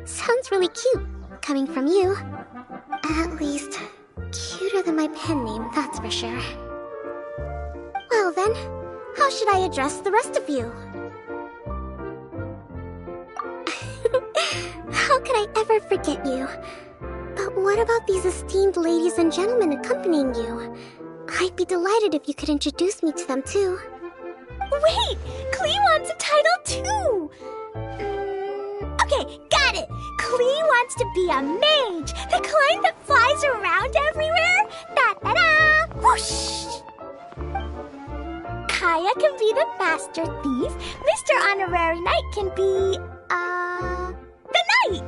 Sounds really cute, coming from you. At least, cuter than my pen name, that's for sure. Well then, how should I address the rest of you? How could I ever forget you? But what about these esteemed ladies and gentlemen accompanying you? I'd be delighted if you could introduce me to them too. Wait! Klee wants a title too! Okay, got it! Klee wants to be a mage! The kind that flies around everywhere! Da-da-da! Whoosh! Kaya can be the Master Thief. Mr. Honorary Knight can be, the Knight!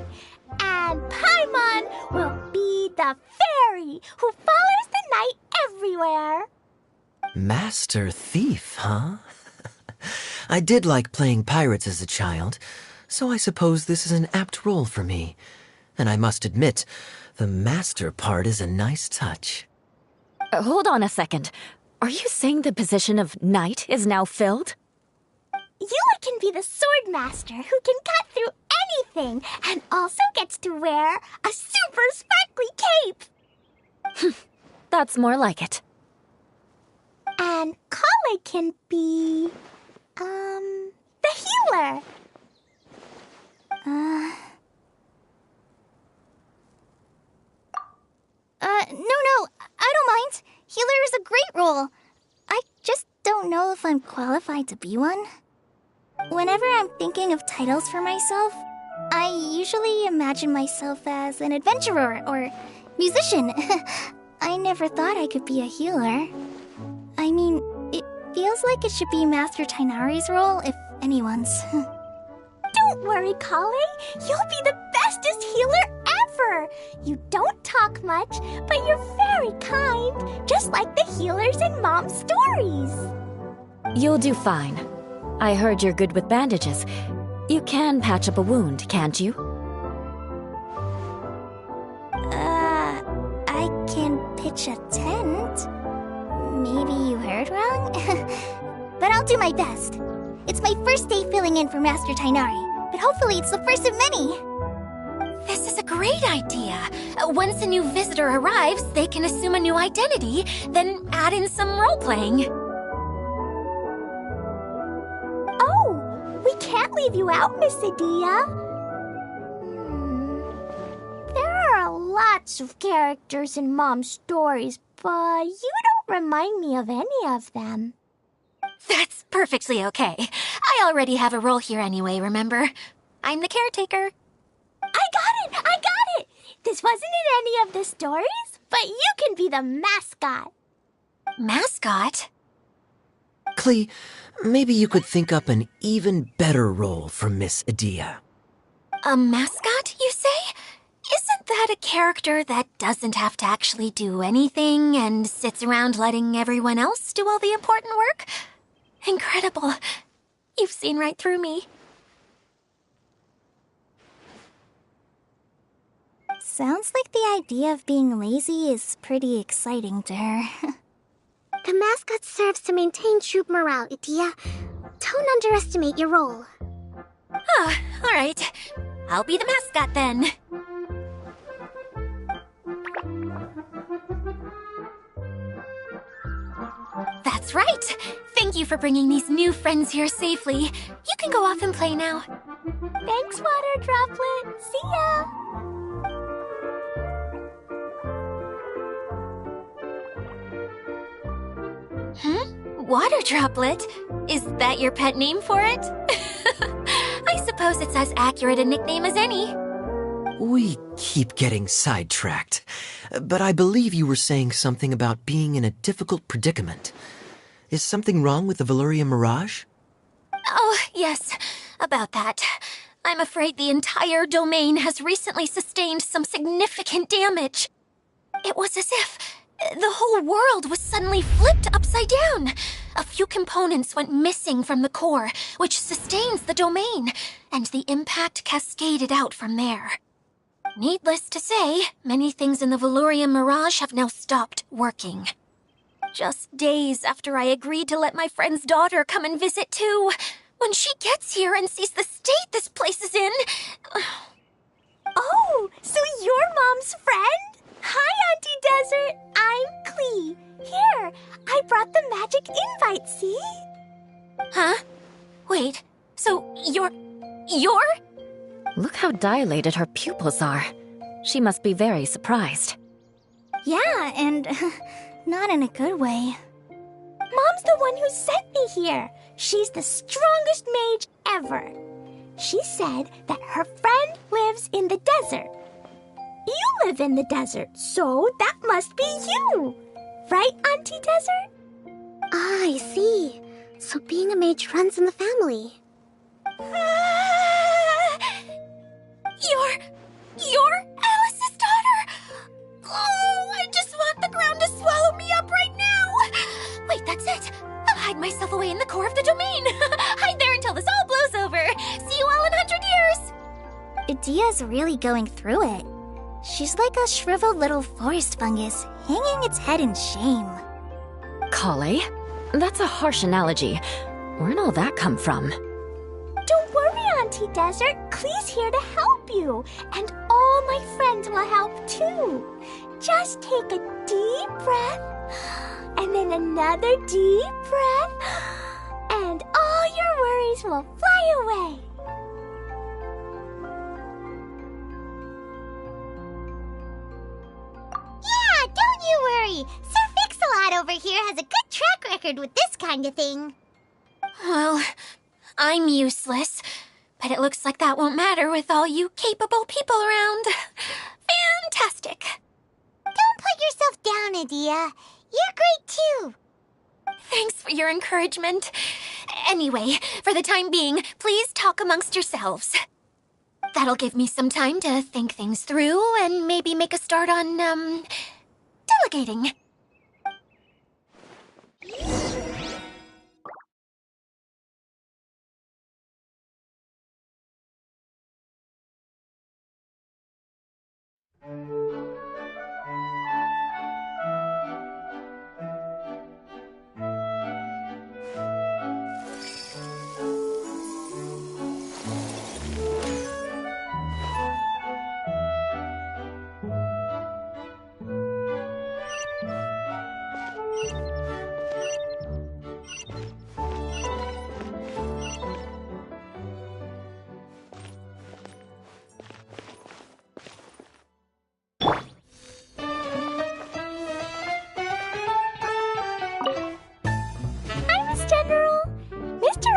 And Paimon will be the Fairy who follows the Knight everywhere. Master Thief, huh? I did like playing pirates as a child, so I suppose this is an apt role for me. And I must admit, the master part is a nice touch. Hold on a second. Are you saying the position of knight is now filled? Yula can be the sword master who can cut through anything and also gets to wear a super sparkly cape. That's more like it. And Kale can be, the healer. No, I don't mind. Healer is a great role. I just don't know if I'm qualified to be one. Whenever I'm thinking of titles for myself, I usually imagine myself as an adventurer or musician. I never thought I could be a healer. I mean, it feels like it should be Master Tainari's role, if anyone's. Don't worry, Kale. You'll be the bestest healer ever. You don't talk much, but you're very kind, just like the healers in Mom's stories. You'll do fine. I heard you're good with bandages. You can patch up a wound, can't you? I can pitch a tent. Maybe you heard wrong? But I'll do my best. It's my first day filling in for Master Tainari, but hopefully it's the first of many. This is a great idea. Once a new visitor arrives, they can assume a new identity, then add in some role-playing. Oh, we can't leave you out, Miss Adia. There are lots of characters in Mom's stories, but you don't remind me of any of them. That's perfectly okay. I already have a role here anyway, remember? I'm the caretaker. I got it! This wasn't in any of the stories, but you can be the mascot. Mascot? Klee, maybe you could think up an even better role for Miss Adia. A mascot, you say? Isn't that a character that doesn't have to actually do anything and sits around letting everyone else do all the important work? Incredible. You've seen right through me. Sounds like the idea of being lazy is pretty exciting to her. The mascot serves to maintain troop morale, Idia. Don't underestimate your role. Ah, all right. I'll be the mascot then. That's right. Thank you for bringing these new friends here safely. You can go off and play now. Thanks, Water Droplet. See ya! Water droplet? Is that your pet name for it? I suppose it's as accurate a nickname as any. We keep getting sidetracked, but I believe you were saying something about being in a difficult predicament. Is something wrong with the Veluria Mirage? Oh, yes, about that. I'm afraid the entire domain has recently sustained some significant damage. It was as if the whole world was suddenly flipped upside down. A few components went missing from the core, which sustains the domain, and the impact cascaded out from there. Needless to say, many things in the Veluria Mirage have now stopped working. Just days after I agreed to let my friend's daughter come and visit too. When she gets here and sees the state this place is in... Oh, so you're Mom's friend? Hi, Auntie Desert. I'm Klee. Here, I brought the magic invite, see? Huh? Wait, so you're... Look how dilated her pupils are. She must be very surprised. Yeah, and not in a good way. Mom's the one who sent me here. She's the strongest mage ever. She said that her friend lives in the desert. You live in the desert, so that must be you. Right, Auntie Desert? Ah, I see. So being a mage runs in the family. You're Alice's daughter? Oh, I just want the ground to swallow me up right now. Wait, that's it. I'll hide myself away in the core of the domain. Hide there until this all blows over. See you all in 100 years. Idia's really going through it. She's like a shriveled little forest fungus, hanging its head in shame. Kale? That's a harsh analogy. Where'd all that come from? Don't worry, Auntie Desert. Klee's here to help you. And all my friends will help too. Just take a deep breath, and then another deep breath, and all your worries will fly away. Yeah, don't you worry. Sir Fix-a-Lot over here has a good track record with this kind of thing. Well, I'm useless, but it looks like that won't matter with all you capable people around. Fantastic. Don't put yourself down, Idia. You're great too. Thanks for your encouragement. Anyway, for the time being, please talk amongst yourselves. That'll give me some time to think things through and maybe make a start on, delegating.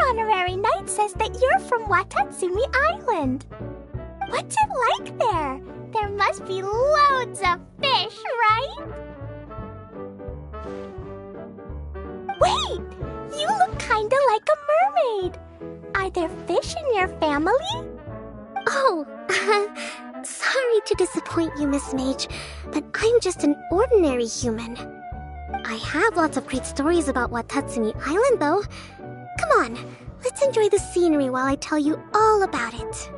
Honorary Knight says that you're from Watatsumi Island. What's it like there? There must be loads of fish, right? Wait! You look kinda like a mermaid. Are there fish in your family? Oh, sorry to disappoint you, Miss Mage, but I'm just an ordinary human. I have lots of great stories about Watatsumi Island, though. Come on, let's enjoy the scenery while I tell you all about it.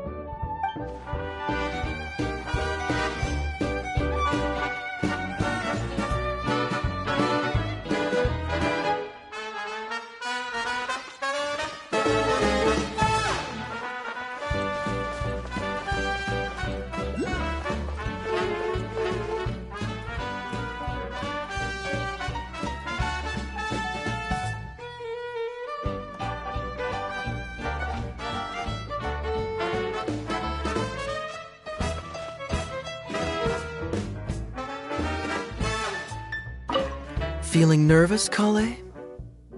Feeling nervous, Kale?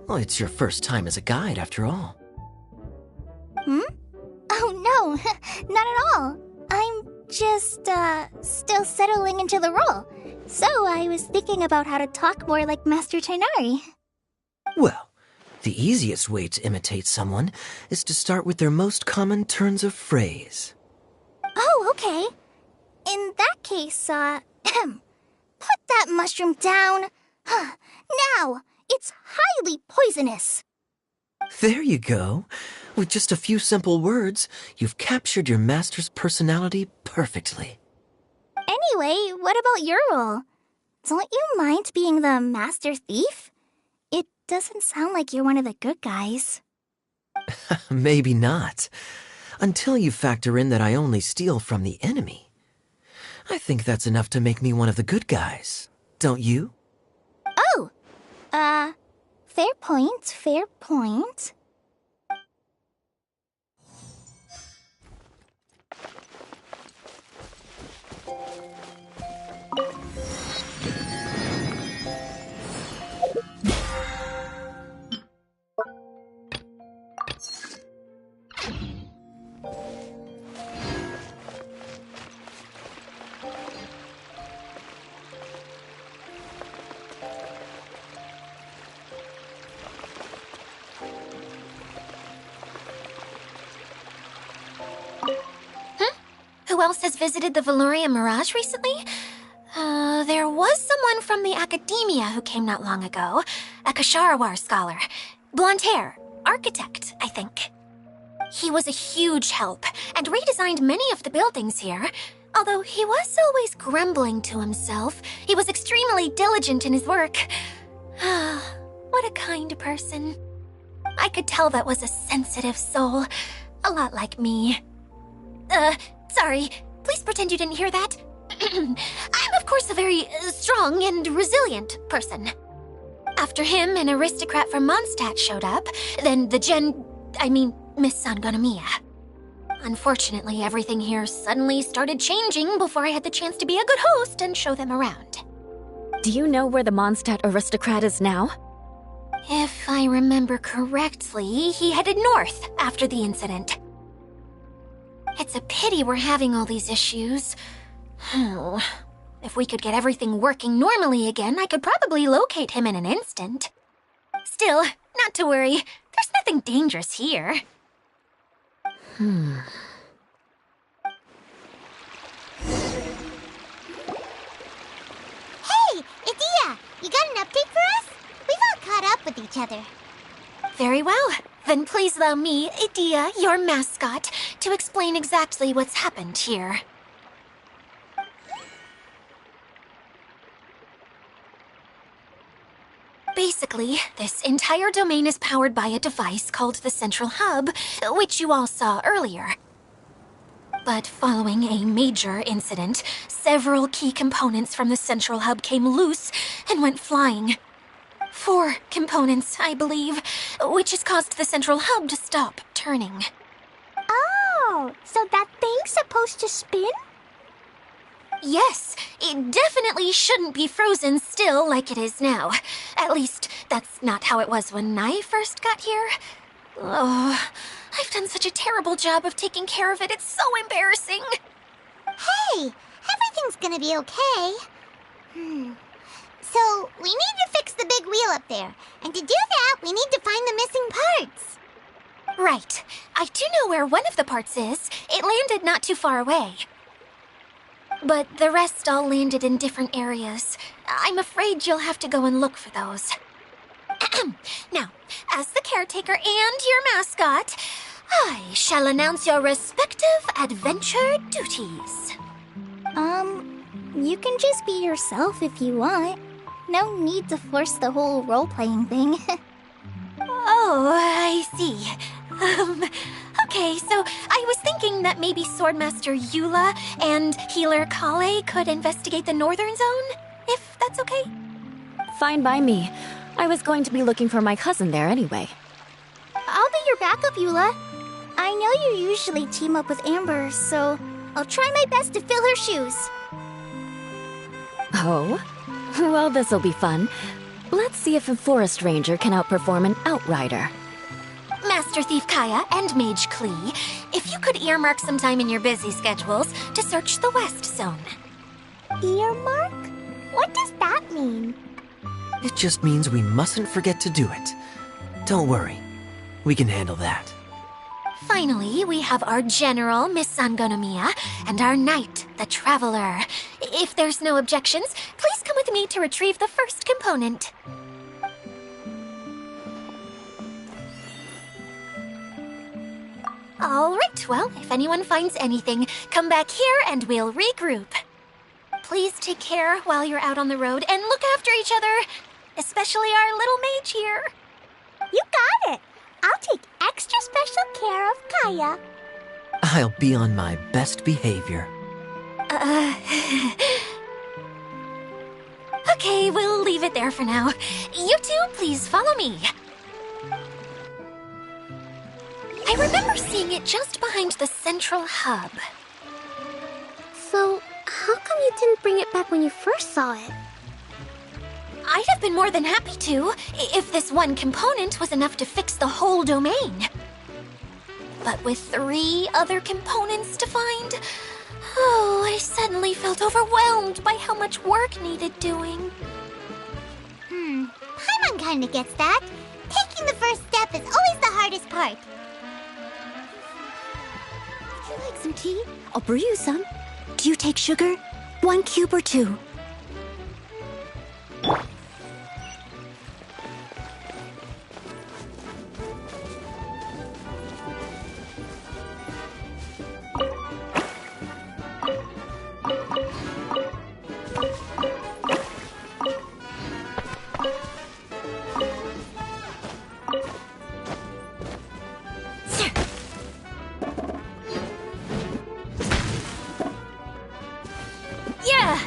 Well, it's your first time as a guide, after all. Hmm? Oh, no, not at all. I'm just, still settling into the role. So I was thinking about how to talk more like Master Tighnari. Well, the easiest way to imitate someone is to start with their most common turns of phrase. Oh, okay. In that case, put that mushroom down. Now, it's highly poisonous. There you go. With just a few simple words, you've captured your master's personality perfectly. Anyway, what about your role? Don't you mind being the master thief? It doesn't sound like you're one of the good guys. Maybe not. Until you factor in that I only steal from the enemy. I think that's enough to make me one of the good guys, don't you? Oh! Fair point, fair point. Who else has visited the Veloria Mirage recently? There was someone from the academia who came not long ago. A Kasharawar scholar. Blonde hair. Architect, I think. He was a huge help and redesigned many of the buildings here. Although he was always grumbling to himself, he was extremely diligent in his work. What a kind person. I could tell that was a sensitive soul. A lot like me. Sorry. Please pretend you didn't hear that. I'm, of course, a very strong and resilient person. After him, an aristocrat from Mondstadt showed up, then Miss Sangonomiya. Unfortunately, everything here suddenly started changing before I had the chance to be a good host and show them around. Do you know where the Mondstadt aristocrat is now? If I remember correctly, he headed north after the incident. It's a pity we're having all these issues. If we could get everything working normally again, I could probably locate him in an instant. Still, not to worry. There's nothing dangerous here. Hey, Idia! You got an update for us? We've all caught up with each other. Very well. Then please allow me, Idia, your mascot, to explain exactly what's happened here. Basically, this entire domain is powered by a device called the Central Hub, which you all saw earlier. But following a major incident, several key components from the Central Hub came loose and went flying. 4 components, I believe, which has caused the Central Hub to stop turning. Oh, so that thing's supposed to spin? Yes, it definitely shouldn't be frozen still like it is now. At least, that's not how it was when I first got here. Oh, I've done such a terrible job of taking care of it, it's so embarrassing. Hey, everything's gonna be okay. So, we need to fix the big wheel up there. And to do that, we need to find the missing parts. Right. I do know where one of the parts is. It landed not too far away. But the rest all landed in different areas. I'm afraid you'll have to go and look for those. Now, as the caretaker and your mascot, I shall announce your respective adventure duties. You can just be yourself if you want. No need to force the whole role-playing thing. Oh, I see. Okay, so I was thinking that maybe Swordmaster Eula and Healer Kale could investigate the northern zone, if that's okay? Fine by me. I was going to be looking for my cousin there anyway. I'll be your backup, Eula. I know you usually team up with Amber, so I'll try my best to fill her shoes. Oh? Well, this'll be fun. Let's see if a forest ranger can outperform an outrider. Master Thief Kaya and Mage Klee, if you could earmark some time in your busy schedules to search the West Zone. Earmark? What does that mean? It just means we mustn't forget to do it. Don't worry. We can handle that. Finally, we have our General, Miss Sangonomiya, and our Knight, the Traveler. If there's no objections, please come with me to retrieve the first component. Alright, well, if anyone finds anything, come back here and we'll regroup. Please take care while you're out on the road and look after each other, especially our little mage here. You got it! I'll take extra special care of Kaya. I'll be on my best behavior. Okay, we'll leave it there for now. You two, please follow me. I remember seeing it just behind the central hub. So, how come you didn't bring it back when you first saw it? I'd have been more than happy to, if this one component was enough to fix the whole domain. But with 3 other components to find, I suddenly felt overwhelmed by how much work needed doing. Paimon kinda gets that. Taking the first step is always the hardest part. Would you like some tea? I'll brew you some. Do you take sugar? 1 cube or 2? Yeah!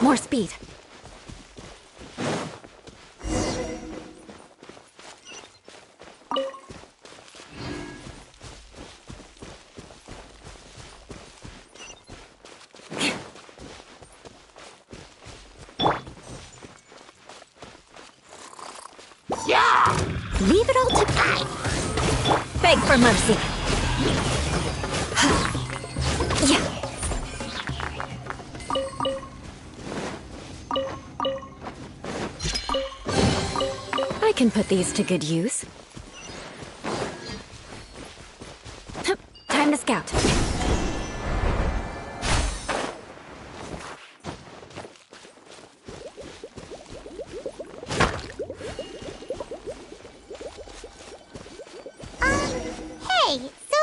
More speed. Leave it all to Beg for mercy. Yeah. I can put these to good use. Time to scout. Hey, so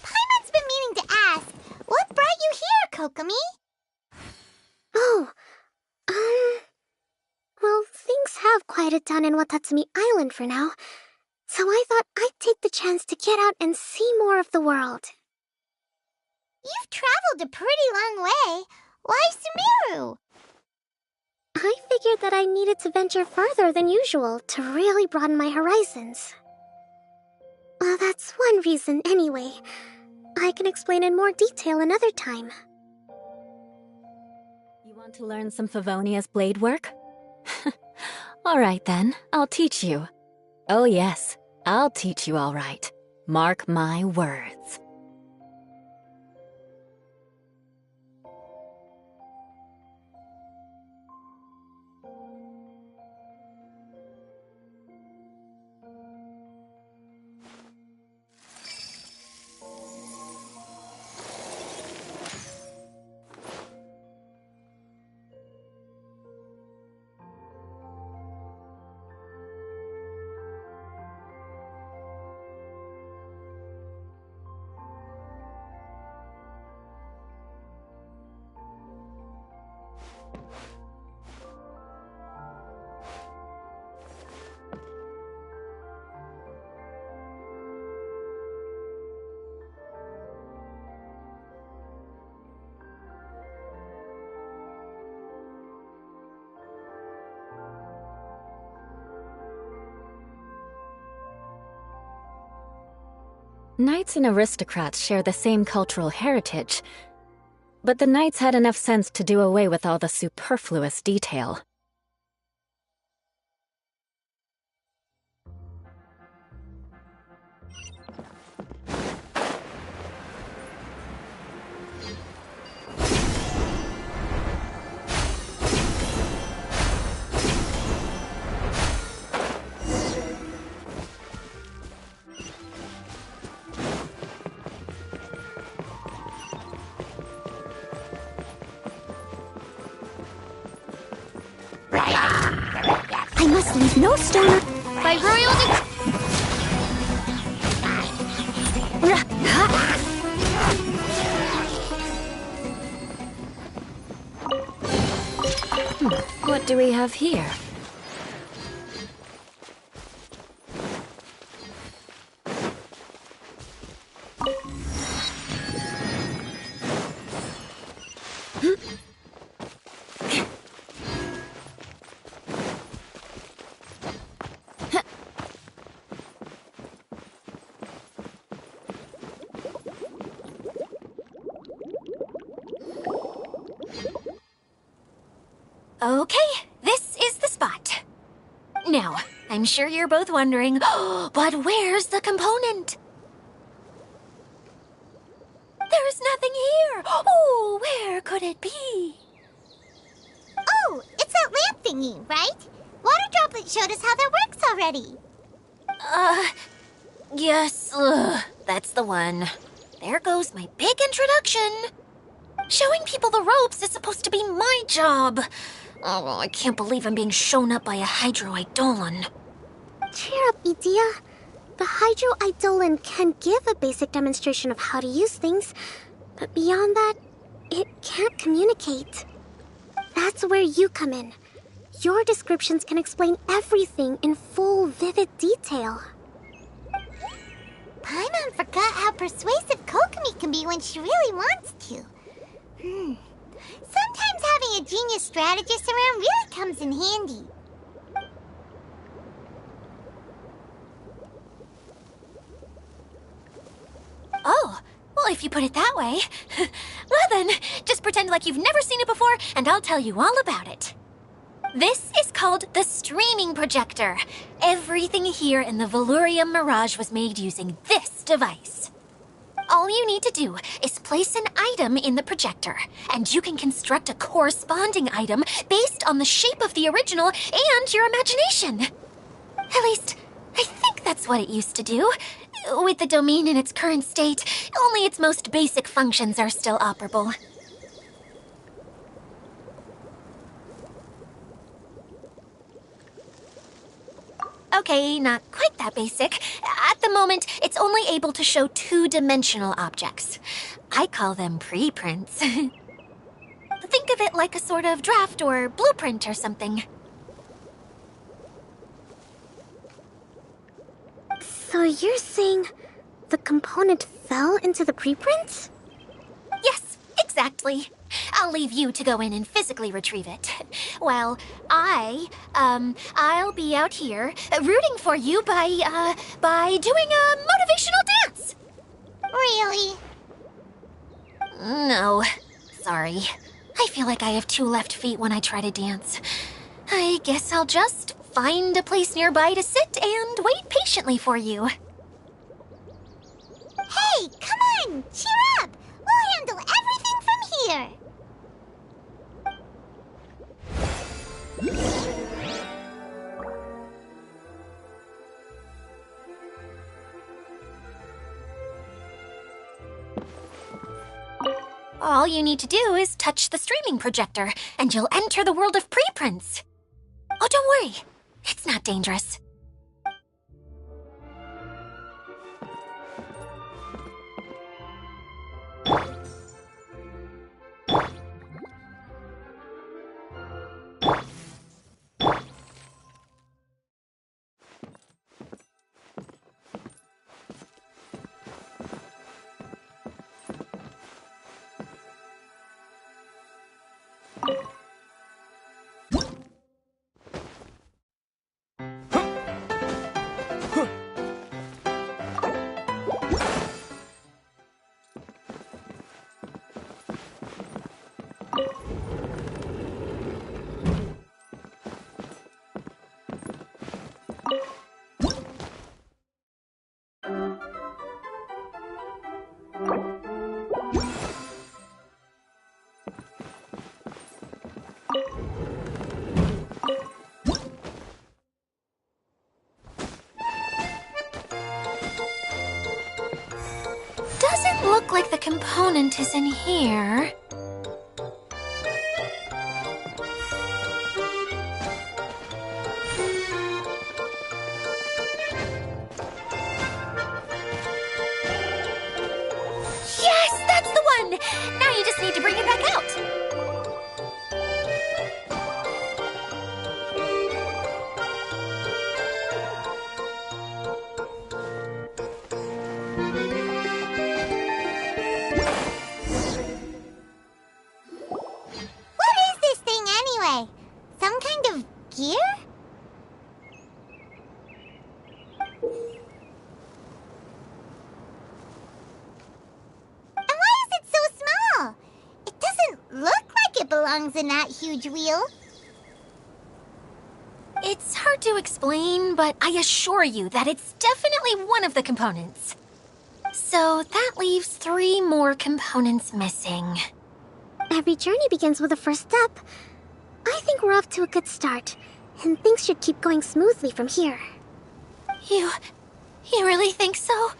Paimon's been meaning to ask, what brought you here, Kokomi? Oh, well, things have quieted down in Watatsumi Island for now, so I thought I'd take the chance to get out and see more of the world. You've traveled a pretty long way. Why Sumeru? I figured that I needed to venture further than usual to really broaden my horizons. Well, that's one reason anyway. I can explain in more detail another time. You want to learn some Favonia's blade work? All right then, I'll teach you. Oh yes, I'll teach you all right. Mark my words. Knights and aristocrats share the same cultural heritage, but the knights had enough sense to do away with all the superfluous detail. I must leave no stone. By royal What do we have here? Okay, this is the spot. Now, I'm sure you're both wondering, but where's the component? There's nothing here. Oh, where could it be? Oh, it's that lamp thingy, right? Water Droplet showed us how that works already. Yes, that's the one. There goes my big introduction. Showing people the ropes is supposed to be my job. Oh, I can't believe I'm being shown up by a Hydro-Eidolon. Cheer up, Edea. The Hydro-Eidolon can give a basic demonstration of how to use things, but beyond that, it can't communicate. That's where you come in. Your descriptions can explain everything in full, vivid detail. Paimon forgot how persuasive Kokomi can be when she really wants to. Sometimes having a genius strategist around really comes in handy. Oh, well, if you put it that way. Well then, just pretend like you've never seen it before, and I'll tell you all about it. This is called the streaming projector. Everything here in the Valurium Mirage was made using this device. All you need to do is place an item in the projector, and you can construct a corresponding item based on the shape of the original and your imagination. At least, I think that's what it used to do. With the domain in its current state, only its most basic functions are still operable. Okay, not quite that basic. At the moment, it's only able to show two-dimensional objects. I call them preprints. Think of it like a sort of draft or blueprint or something. So you're saying the component fell into the preprints? Yes, exactly. I'll leave you to go in and physically retrieve it. While I'll be out here rooting for you by doing a motivational dance. Really? No, sorry. I feel like I have two left feet when I try to dance. I guess I'll just find a place nearby to sit and wait patiently for you. Hey, come on! Cheer up! We'll handle everything from here! All you need to do is touch the streaming projector, and you'll enter the world of preprints. Oh, don't worry. It's not dangerous. look like the component is in here. Yes, that's the one! Now you just need to bring it back out. What is this thing anyway? Some kind of gear? And why is it so small? It doesn't look like it belongs in that huge wheel. It's hard to explain, but I assure you that it's definitely one of the components. So that leaves 3 more components missing. Every journey begins with a first step. I think we're off to a good start, and things should keep going smoothly from here. You really think so?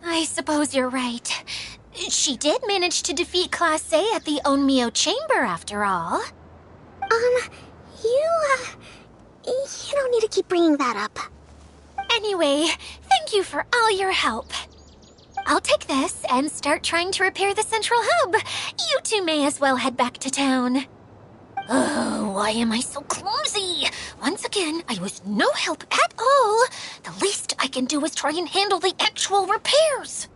I suppose you're right. She did manage to defeat Class A at the Onmyo Chamber, after all. You don't need to keep bringing that up. Anyway, thank you for all your help. I'll take this and start trying to repair the central hub. You two may as well head back to town. Oh, why am I so clumsy? Once again, I was no help at all. The least I can do is try and handle the actual repairs.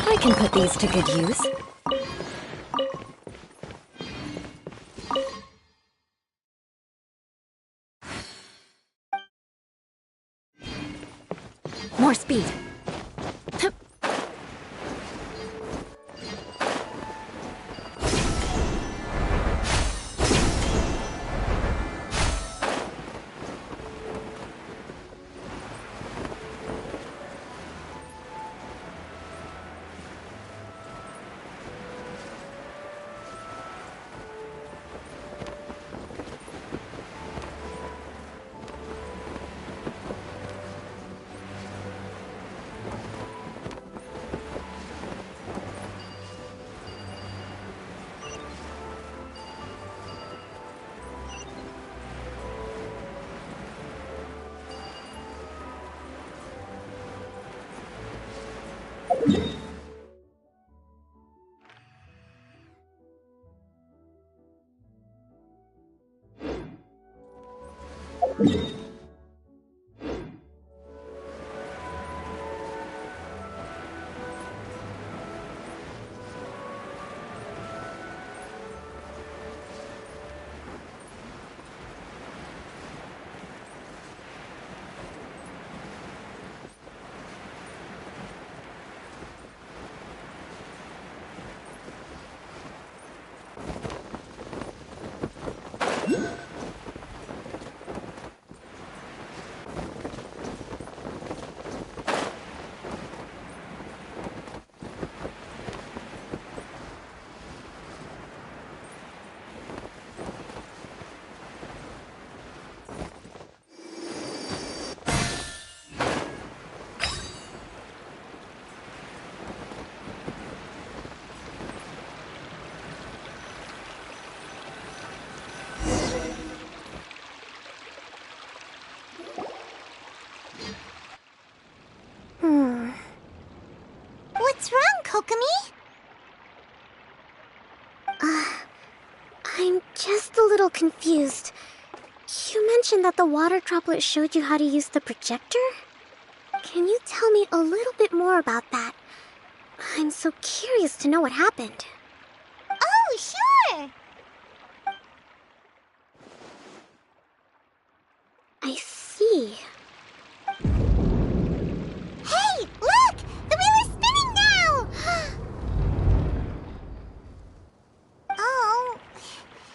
I can put these to good use. More speed. What's wrong, Kokomi? I'm just a little confused. You mentioned that the water droplet showed you how to use the projector? Can you tell me a little bit more about that? I'm so curious to know what happened. Oh, sure! I see. Hey, look! The wheel is spinning now! Oh,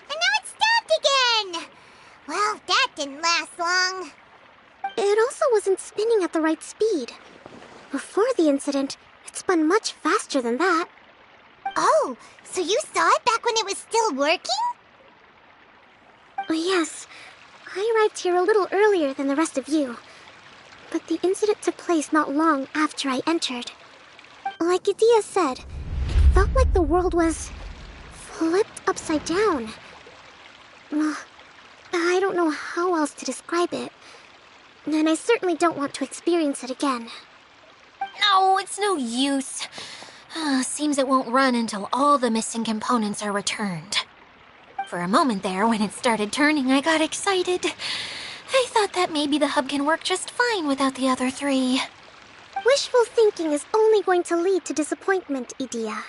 and now it's stopped again! Well, that didn't last long. It also wasn't spinning at the right speed. Before the incident, it spun much faster than that. Oh, so you saw it back when it was still working? Yes, I arrived here a little earlier than the rest of you. But the incident took place not long after I entered. Like Idia said, it felt like the world was flipped upside down. I don't know how else to describe it. And I certainly don't want to experience it again. No, it's no use. Seems it won't run until all the missing components are returned. For a moment there, when it started turning, I got excited. I thought that maybe the hub can work just fine without the other three. Wishful thinking is only going to lead to disappointment, Idia.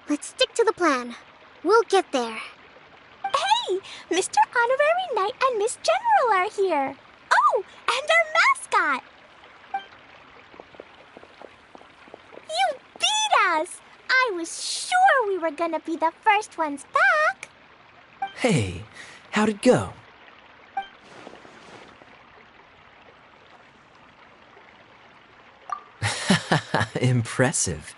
Let's stick to the plan. We'll get there. Hey, Mr. Honorary Knight and Miss General are here. Oh, and our mascot. You beat us! I was sure we were gonna be the first ones back. Hey, how'd it go? Impressive.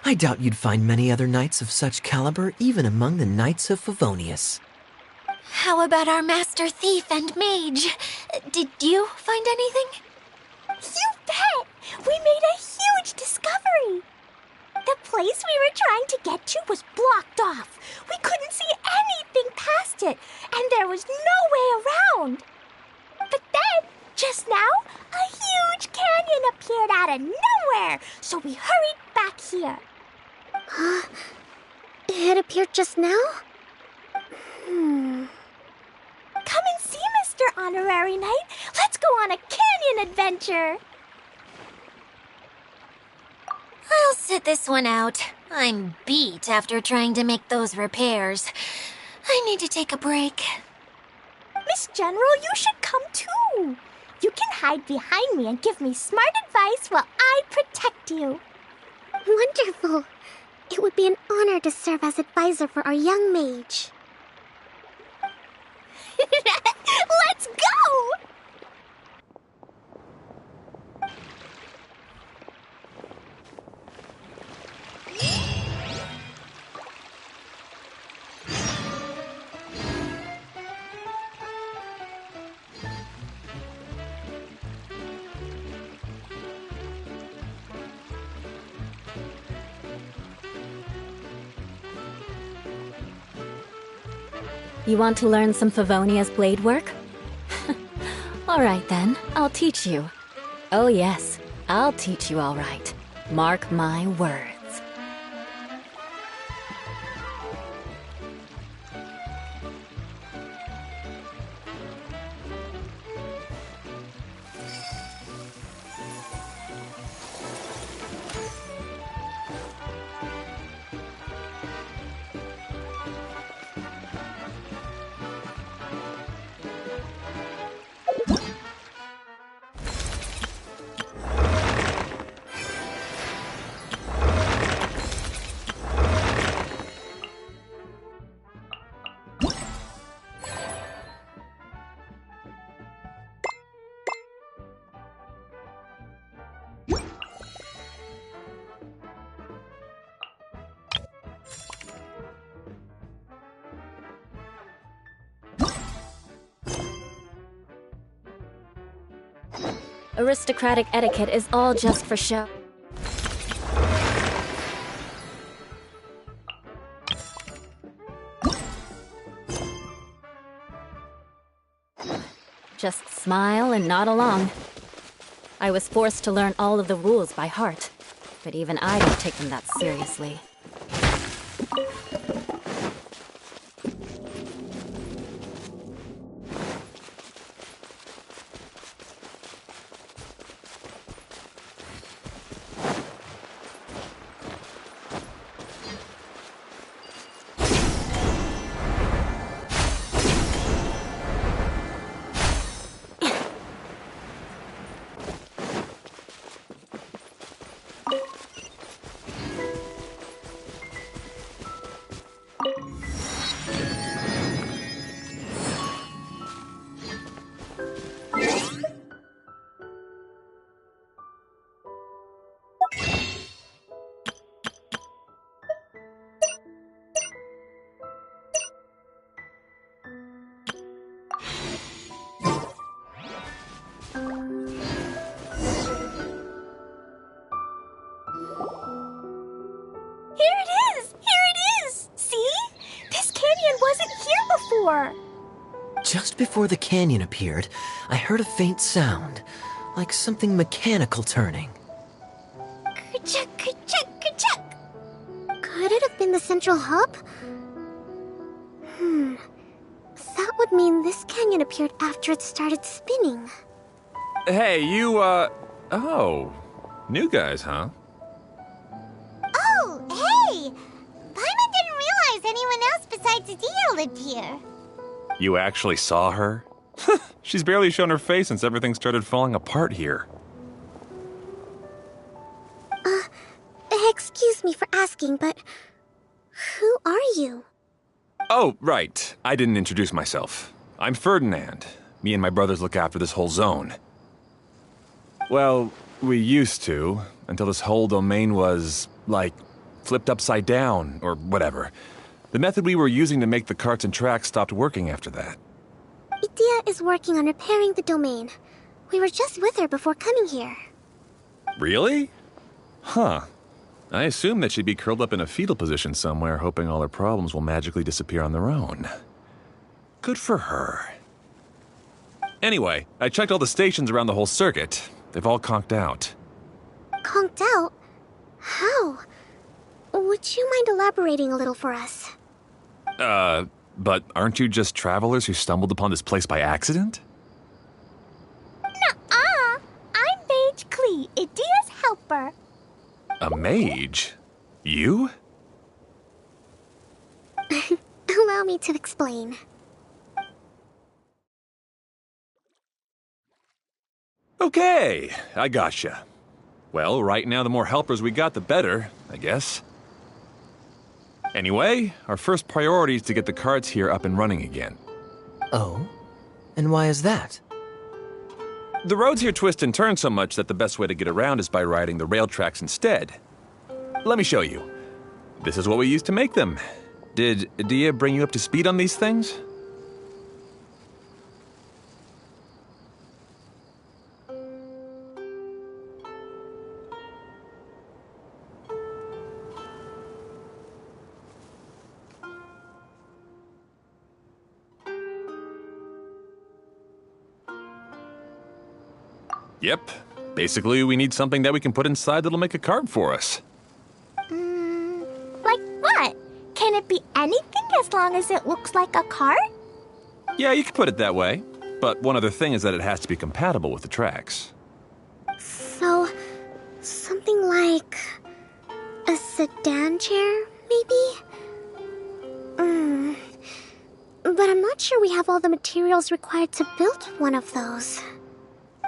I doubt you'd find many other knights of such caliber even among the Knights of Favonius. How about our master thief and mage? Did you find anything? You bet! We made a huge discovery. The place we were trying to get to was blocked off. We couldn't see anything past it, and there was no way around. But then, just now, a huge canyon appeared out of nowhere, so we hurried back here. It appeared just now? Come and see, Mr. Honorary Knight. Let's go on a canyon adventure. I'll sit this one out. I'm beat after trying to make those repairs. I need to take a break. Miss General, you should come too. You can hide behind me and give me smart advice while I protect you. Wonderful. It would be an honor to serve as advisor for our young mage. Let's go! You want to learn some Favonia's blade work? All right then, I'll teach you. Oh yes, I'll teach you all right. Mark my words. Aristocratic etiquette is all just for show. Just smile and nod along. I was forced to learn all of the rules by heart, but even I don't take them that seriously. Just before the canyon appeared, I heard a faint sound, like something mechanical turning. Ka-chuck, ka-chuck, ka-chuck. Could it have been the central hub? That would mean this canyon appeared after it started spinning. Hey, you, oh. New guys, huh? Oh, hey! Paimon didn't realize anyone else besides Adia lived here. You actually saw her? She's barely shown her face since everything started falling apart here. Excuse me for asking, but who are you? Oh, right. I didn't introduce myself. I'm Ferdinand. Me and my brothers look after this whole zone. Well, we used to, until this whole domain was, like, flipped upside down, or whatever. The method we were using to make the carts and tracks stopped working after that. Idia is working on repairing the domain. We were just with her before coming here. Really? Huh. I assume that she'd be curled up in a fetal position somewhere, hoping all her problems will magically disappear on their own. Good for her. Anyway, I checked all the stations around the whole circuit. They've all conked out. Conked out? How? Would you mind elaborating a little for us? But aren't you just travelers who stumbled upon this place by accident? Nuh-uh! I'm Mage Klee, Idia's helper. A mage? You? Allow me to explain. Okay, I gotcha. Well, right now the more helpers we got, the better, I guess. Anyway, our first priority is to get the carts here up and running again. Oh? And why is that? The roads here twist and turn so much that the best way to get around is by riding the rail tracks instead. Let me show you. This is what we used to make them. Did Dia bring you up to speed on these things? Yep. Basically, we need something that we can put inside that'll make a cart for us. Like what? Can it be anything as long as it looks like a cart? Yeah, you could put it that way. But one other thing is that it has to be compatible with the tracks. So, something like a sedan chair, maybe? But I'm not sure we have all the materials required to build one of those.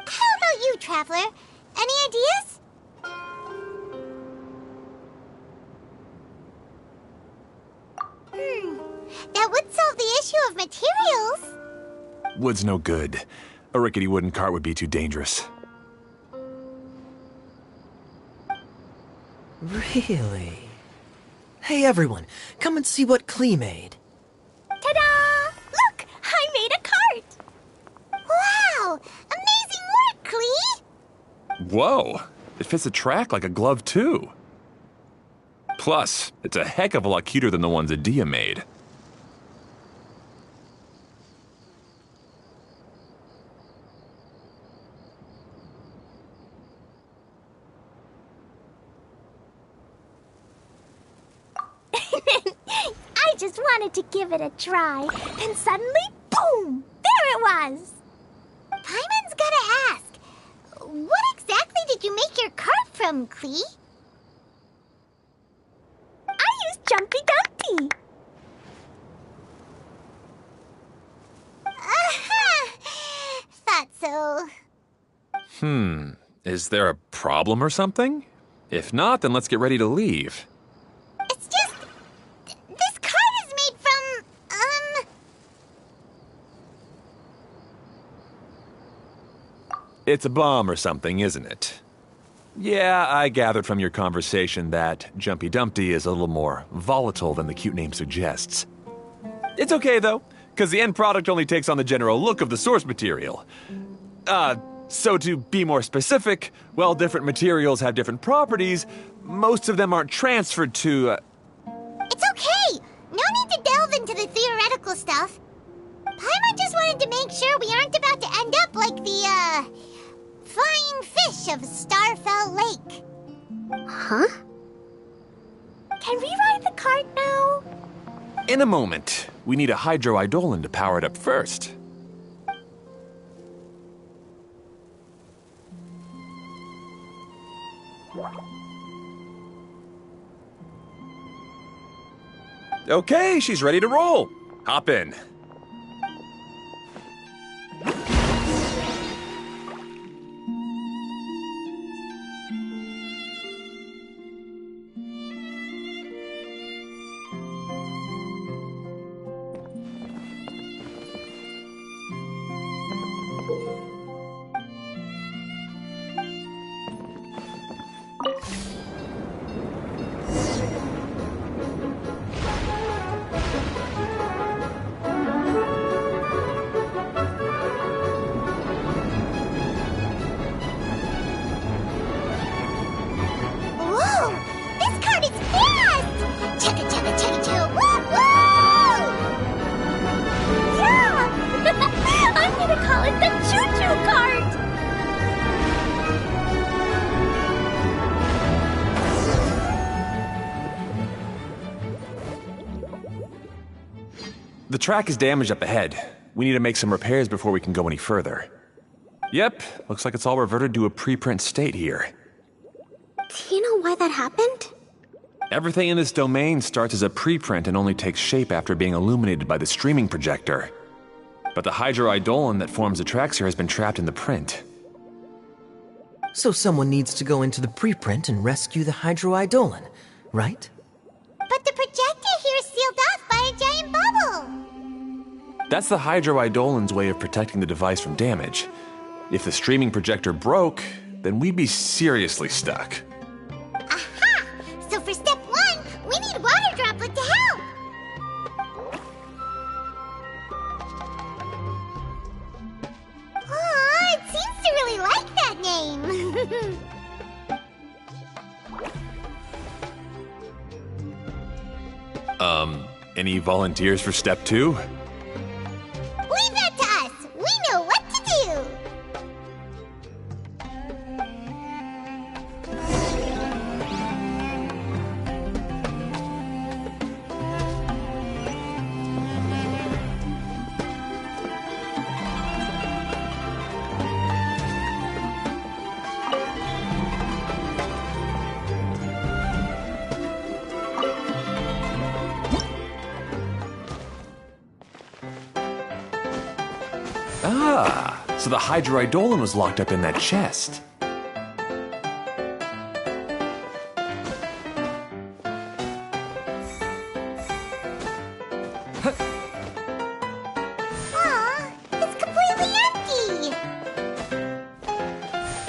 How about you, Traveler? Any ideas? That would solve the issue of materials. Wood's no good. A rickety wooden cart would be too dangerous. Really? Hey everyone, come and see what Klee made. Ta-da! Look! I made a cart! Wow! Amazing work, Klee! Whoa, it fits the track like a glove too. Plus, it's a heck of a lot cuter than the ones Adia made. I just wanted to give it a try, and suddenly, boom! There it was! Paimon's gotta ask, what exactly did you make your cart from, Klee? I used Jumpy Dumpty! Thought so. Is there a problem or something? If not, then let's get ready to leave. It's just... this cart is made from, It's a bomb or something, isn't it? Yeah, I gathered from your conversation that Jumpy Dumpty is a little more volatile than the cute name suggests. It's okay, though, because the end product only takes on the general look of the source material. So to be more specific, while different materials have different properties, most of them aren't transferred to, It's okay! No need to delve into the theoretical stuff. Paimon just wanted to make sure we aren't about to end up like the, flying fish of Starfell Lake. Huh? Can we ride the cart now? In a moment. We need a hydroidolin to power it up first. Okay, she's ready to roll. Hop in. Whoa! This cart is fast! Chugga chugga chugga chugga woo woo! Yeah! I'm gonna call it the choo-choo cart! The track is damaged up ahead. We need to make some repairs before we can go any further. Yep, looks like it's all reverted to a preprint state here. Do you know why that happened? Everything in this domain starts as a preprint and only takes shape after being illuminated by the streaming projector. But the hydroidolin that forms the tracks here has been trapped in the print. So someone needs to go into the preprint and rescue the hydroidolin, right? But the projector here is sealed off by a giant bubble! That's the hydroidolin's way of protecting the device from damage. If the streaming projector broke, then we'd be seriously stuck. Aha! So for step one, we need water droplet to help! Aw, it seems to really like that name! Any volunteers for step two? Leave that to us! We know what to do! Ah, so the hydroidolin was locked up in that chest. Aw, it's completely empty!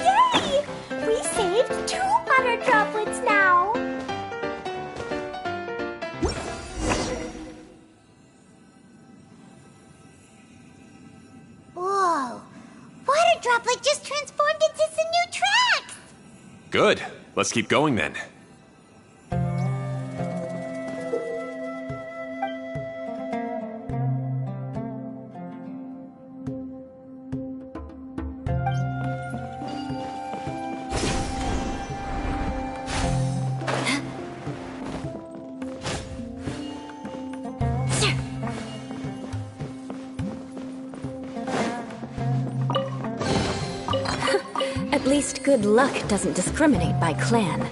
Yay! We saved 2 water droplets now! Whoa! Water droplet just transformed into some new tracks! Good. Let's keep going then. At least good luck doesn't discriminate by clan.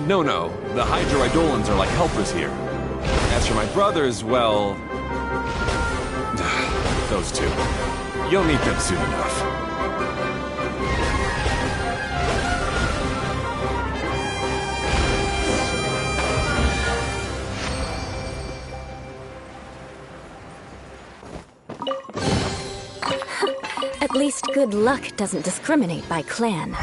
No, the Hydroidolans are like helpers here. As for my brothers, well... those two. You'll meet them soon enough. At least good luck doesn't discriminate by clan.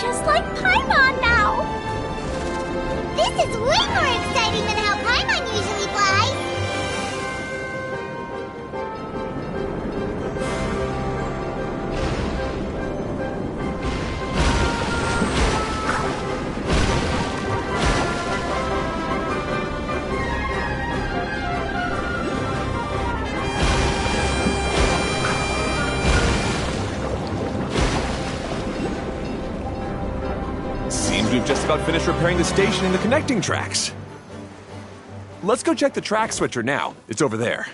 Just like Paimon now! This is way more exciting than how Paimon usually flies! We've just about finished repairing the station and the connecting tracks. Let's go check the track switcher now. It's over there.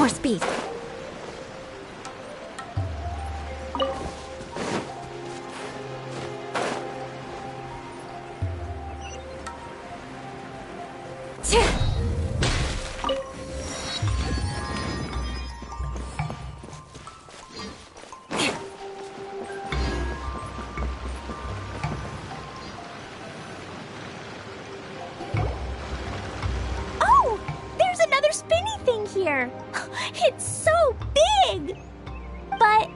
More speed. Oh, there's another spinny thing here. It's so big. But,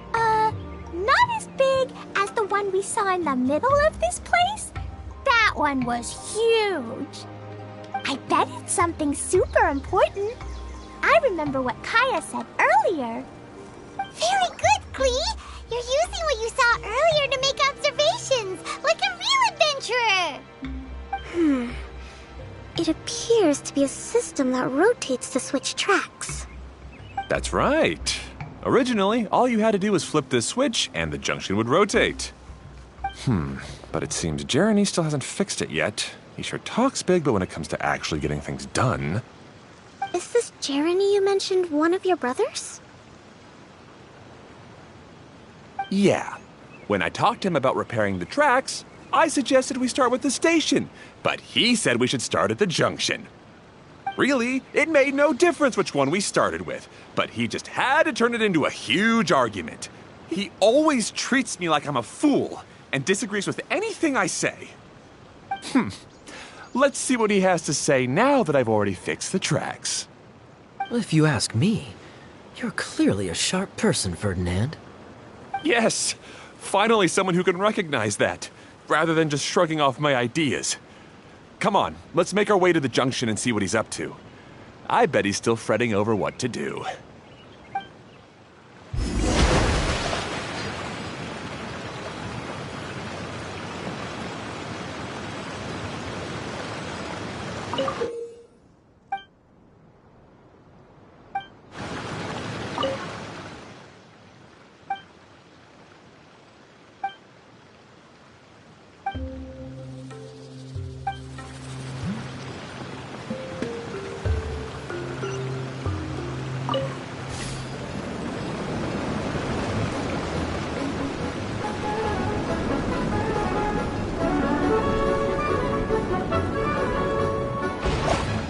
not as big as the one we saw in the middle of this place. That one was huge. I bet it's something super important. I remember what Kaya said earlier. Very good, Klee. You're using what you saw earlier to make observations, like a real adventurer. It appears to be a system that rotates to switch tracks. That's right. Originally, all you had to do was flip this switch and the junction would rotate. But it seems Jeremy still hasn't fixed it yet. He sure talks big, but when it comes to actually getting things done... Is this Jeremy you mentioned one of your brothers? Yeah. When I talked to him about repairing the tracks, I suggested we start with the station, but he said we should start at the junction. Really, it made no difference which one we started with, but he just had to turn it into a huge argument. He always treats me like I'm a fool and disagrees with anything I say. Let's see what he has to say now that I've already fixed the tracks. If you ask me, you're clearly a sharp person, Ferdinand. Yes, finally someone who can recognize that, rather than just shrugging off my ideas. Come on, let's make our way to the junction and see what he's up to. I bet he's still fretting over what to do.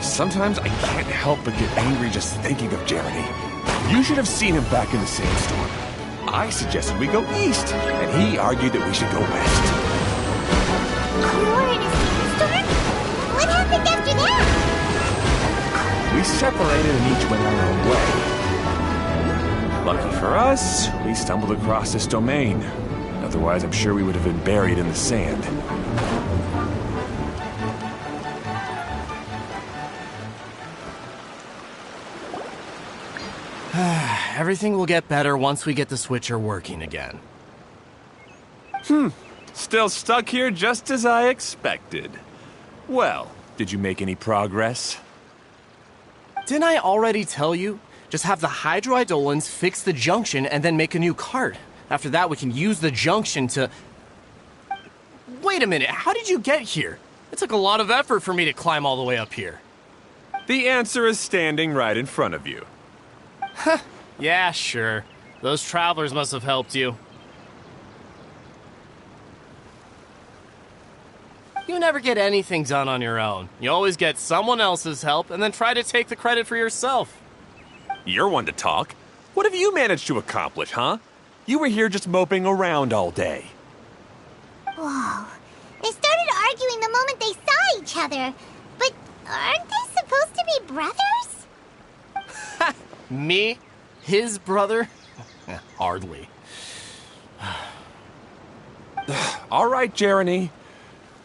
Sometimes I can't help but get angry just thinking of Jeremy. You should have seen him back in the sandstorm. I suggested we go east, and he argued that we should go west. You were in a sandstorm? What happened after that? We separated and each went our own way. Lucky for us, we stumbled across this domain. Otherwise, I'm sure we would have been buried in the sand. Everything will get better once we get the switcher working again. Still stuck here just as I expected. Well, did you make any progress? Didn't I already tell you? Just have the hydroidolins fix the junction and then make a new cart. After that, we can use the junction to... Wait a minute, how did you get here? It took a lot of effort for me to climb all the way up here. The answer is standing right in front of you. Yeah, sure. Those travelers must have helped you. You never get anything done on your own. You always get someone else's help and then try to take the credit for yourself. You're one to talk. What have you managed to accomplish, huh? You were here just moping around all day. Whoa. They started arguing the moment they saw each other. But aren't they supposed to be brothers? Me? His brother? Hardly. All right, Jeremy.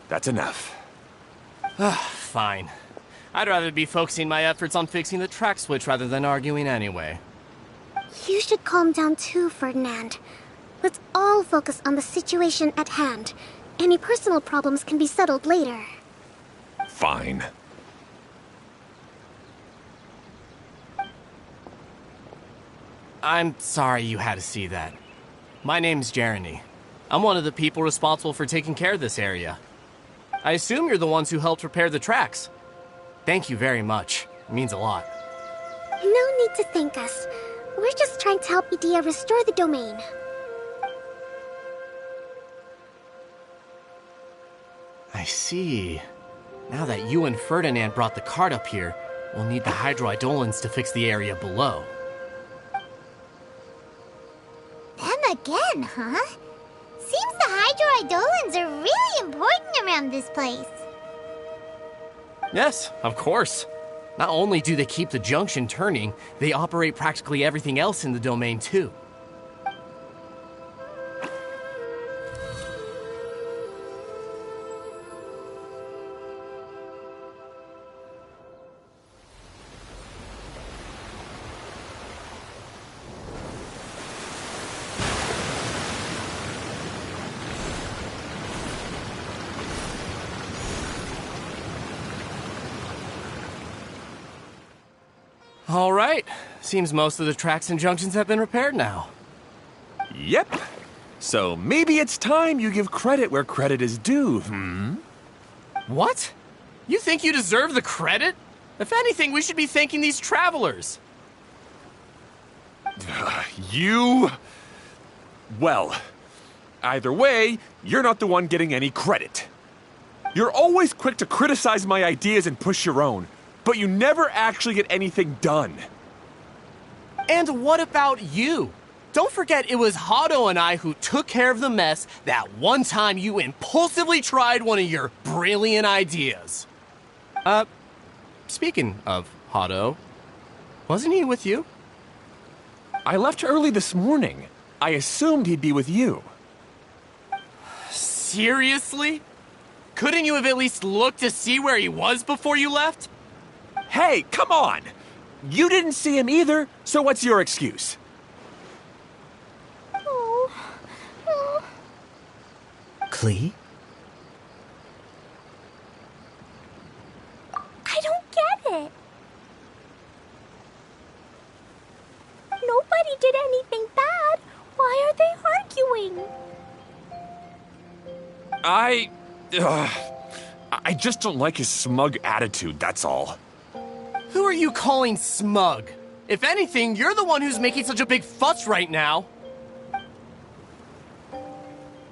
That's enough. Fine. I'd rather be focusing my efforts on fixing the track switch rather than arguing anyway. You should calm down too, Ferdinand. Let's all focus on the situation at hand. Any personal problems can be settled later. Fine. I'm sorry you had to see that. My name's Jeremy. I'm one of the people responsible for taking care of this area. I assume you're the ones who helped repair the tracks. Thank you very much. It means a lot. No need to thank us. We're just trying to help Edea restore the domain. I see. Now that you and Ferdinand brought the cart up here, we'll need the hydroidolins to fix the area below. Them again, huh? Seems the hydroidolins are really important around this place. Yes, of course. Not only do they keep the junction turning, they operate practically everything else in the domain too. All right. Seems most of the tracks and junctions have been repaired now. Yep. So maybe it's time you give credit where credit is due, What? You think you deserve the credit? If anything, we should be thanking these travelers. You... Well, either way, you're not the one getting any credit. You're always quick to criticize my ideas and push your own, but you never actually get anything done. And what about you? Don't forget it was Hado and I who took care of the mess that one time you impulsively tried one of your brilliant ideas. Speaking of Hado, wasn't he with you? I left early this morning. I assumed he'd be with you. Seriously? Couldn't you have at least looked to see where he was before you left? Hey, come on! You didn't see him either, so what's your excuse? Klee? I don't get it. Nobody did anything bad. Why are they arguing? I just don't like his smug attitude, that's all. Who are you calling smug? If anything, you're the one who's making such a big fuss right now.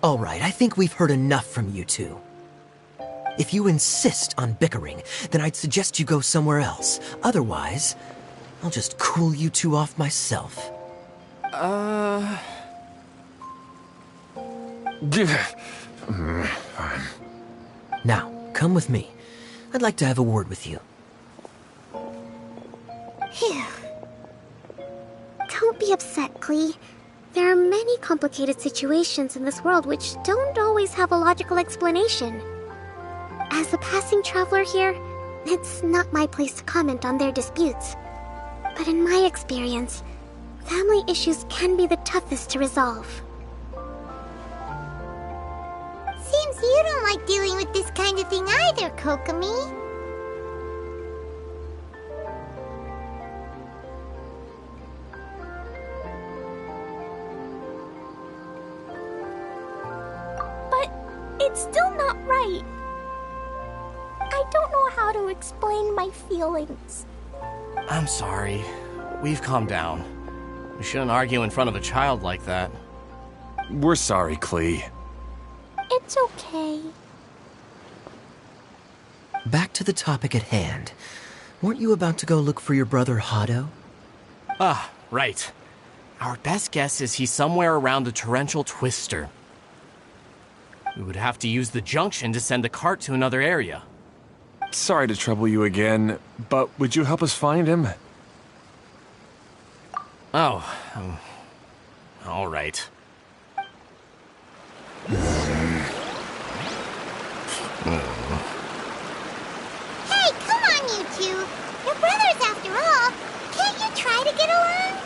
All right, I think we've heard enough from you two. If you insist on bickering, then I'd suggest you go somewhere else. Otherwise, I'll just cool you two off myself. Now, come with me. I'd like to have a word with you. Phew. Don't be upset, Klee. There are many complicated situations in this world which don't always have a logical explanation. As a passing traveler here, it's not my place to comment on their disputes. But in my experience, family issues can be the toughest to resolve. Seems you don't like dealing with this kind of thing either, Kokomi. It's still not right. I don't know how to explain my feelings. I'm sorry. We've calmed down. We shouldn't argue in front of a child like that. We're sorry, Klee. It's okay. Back to the topic at hand. Weren't you about to go look for your brother Hado? Ah, right. Our best guess is he's somewhere around the torrential twister. We would have to use the junction to send the cart to another area. Sorry to trouble you again, but would you help us find him? Oh, all right. Hey, come on, you two. You're brothers after all. Can't you try to get along?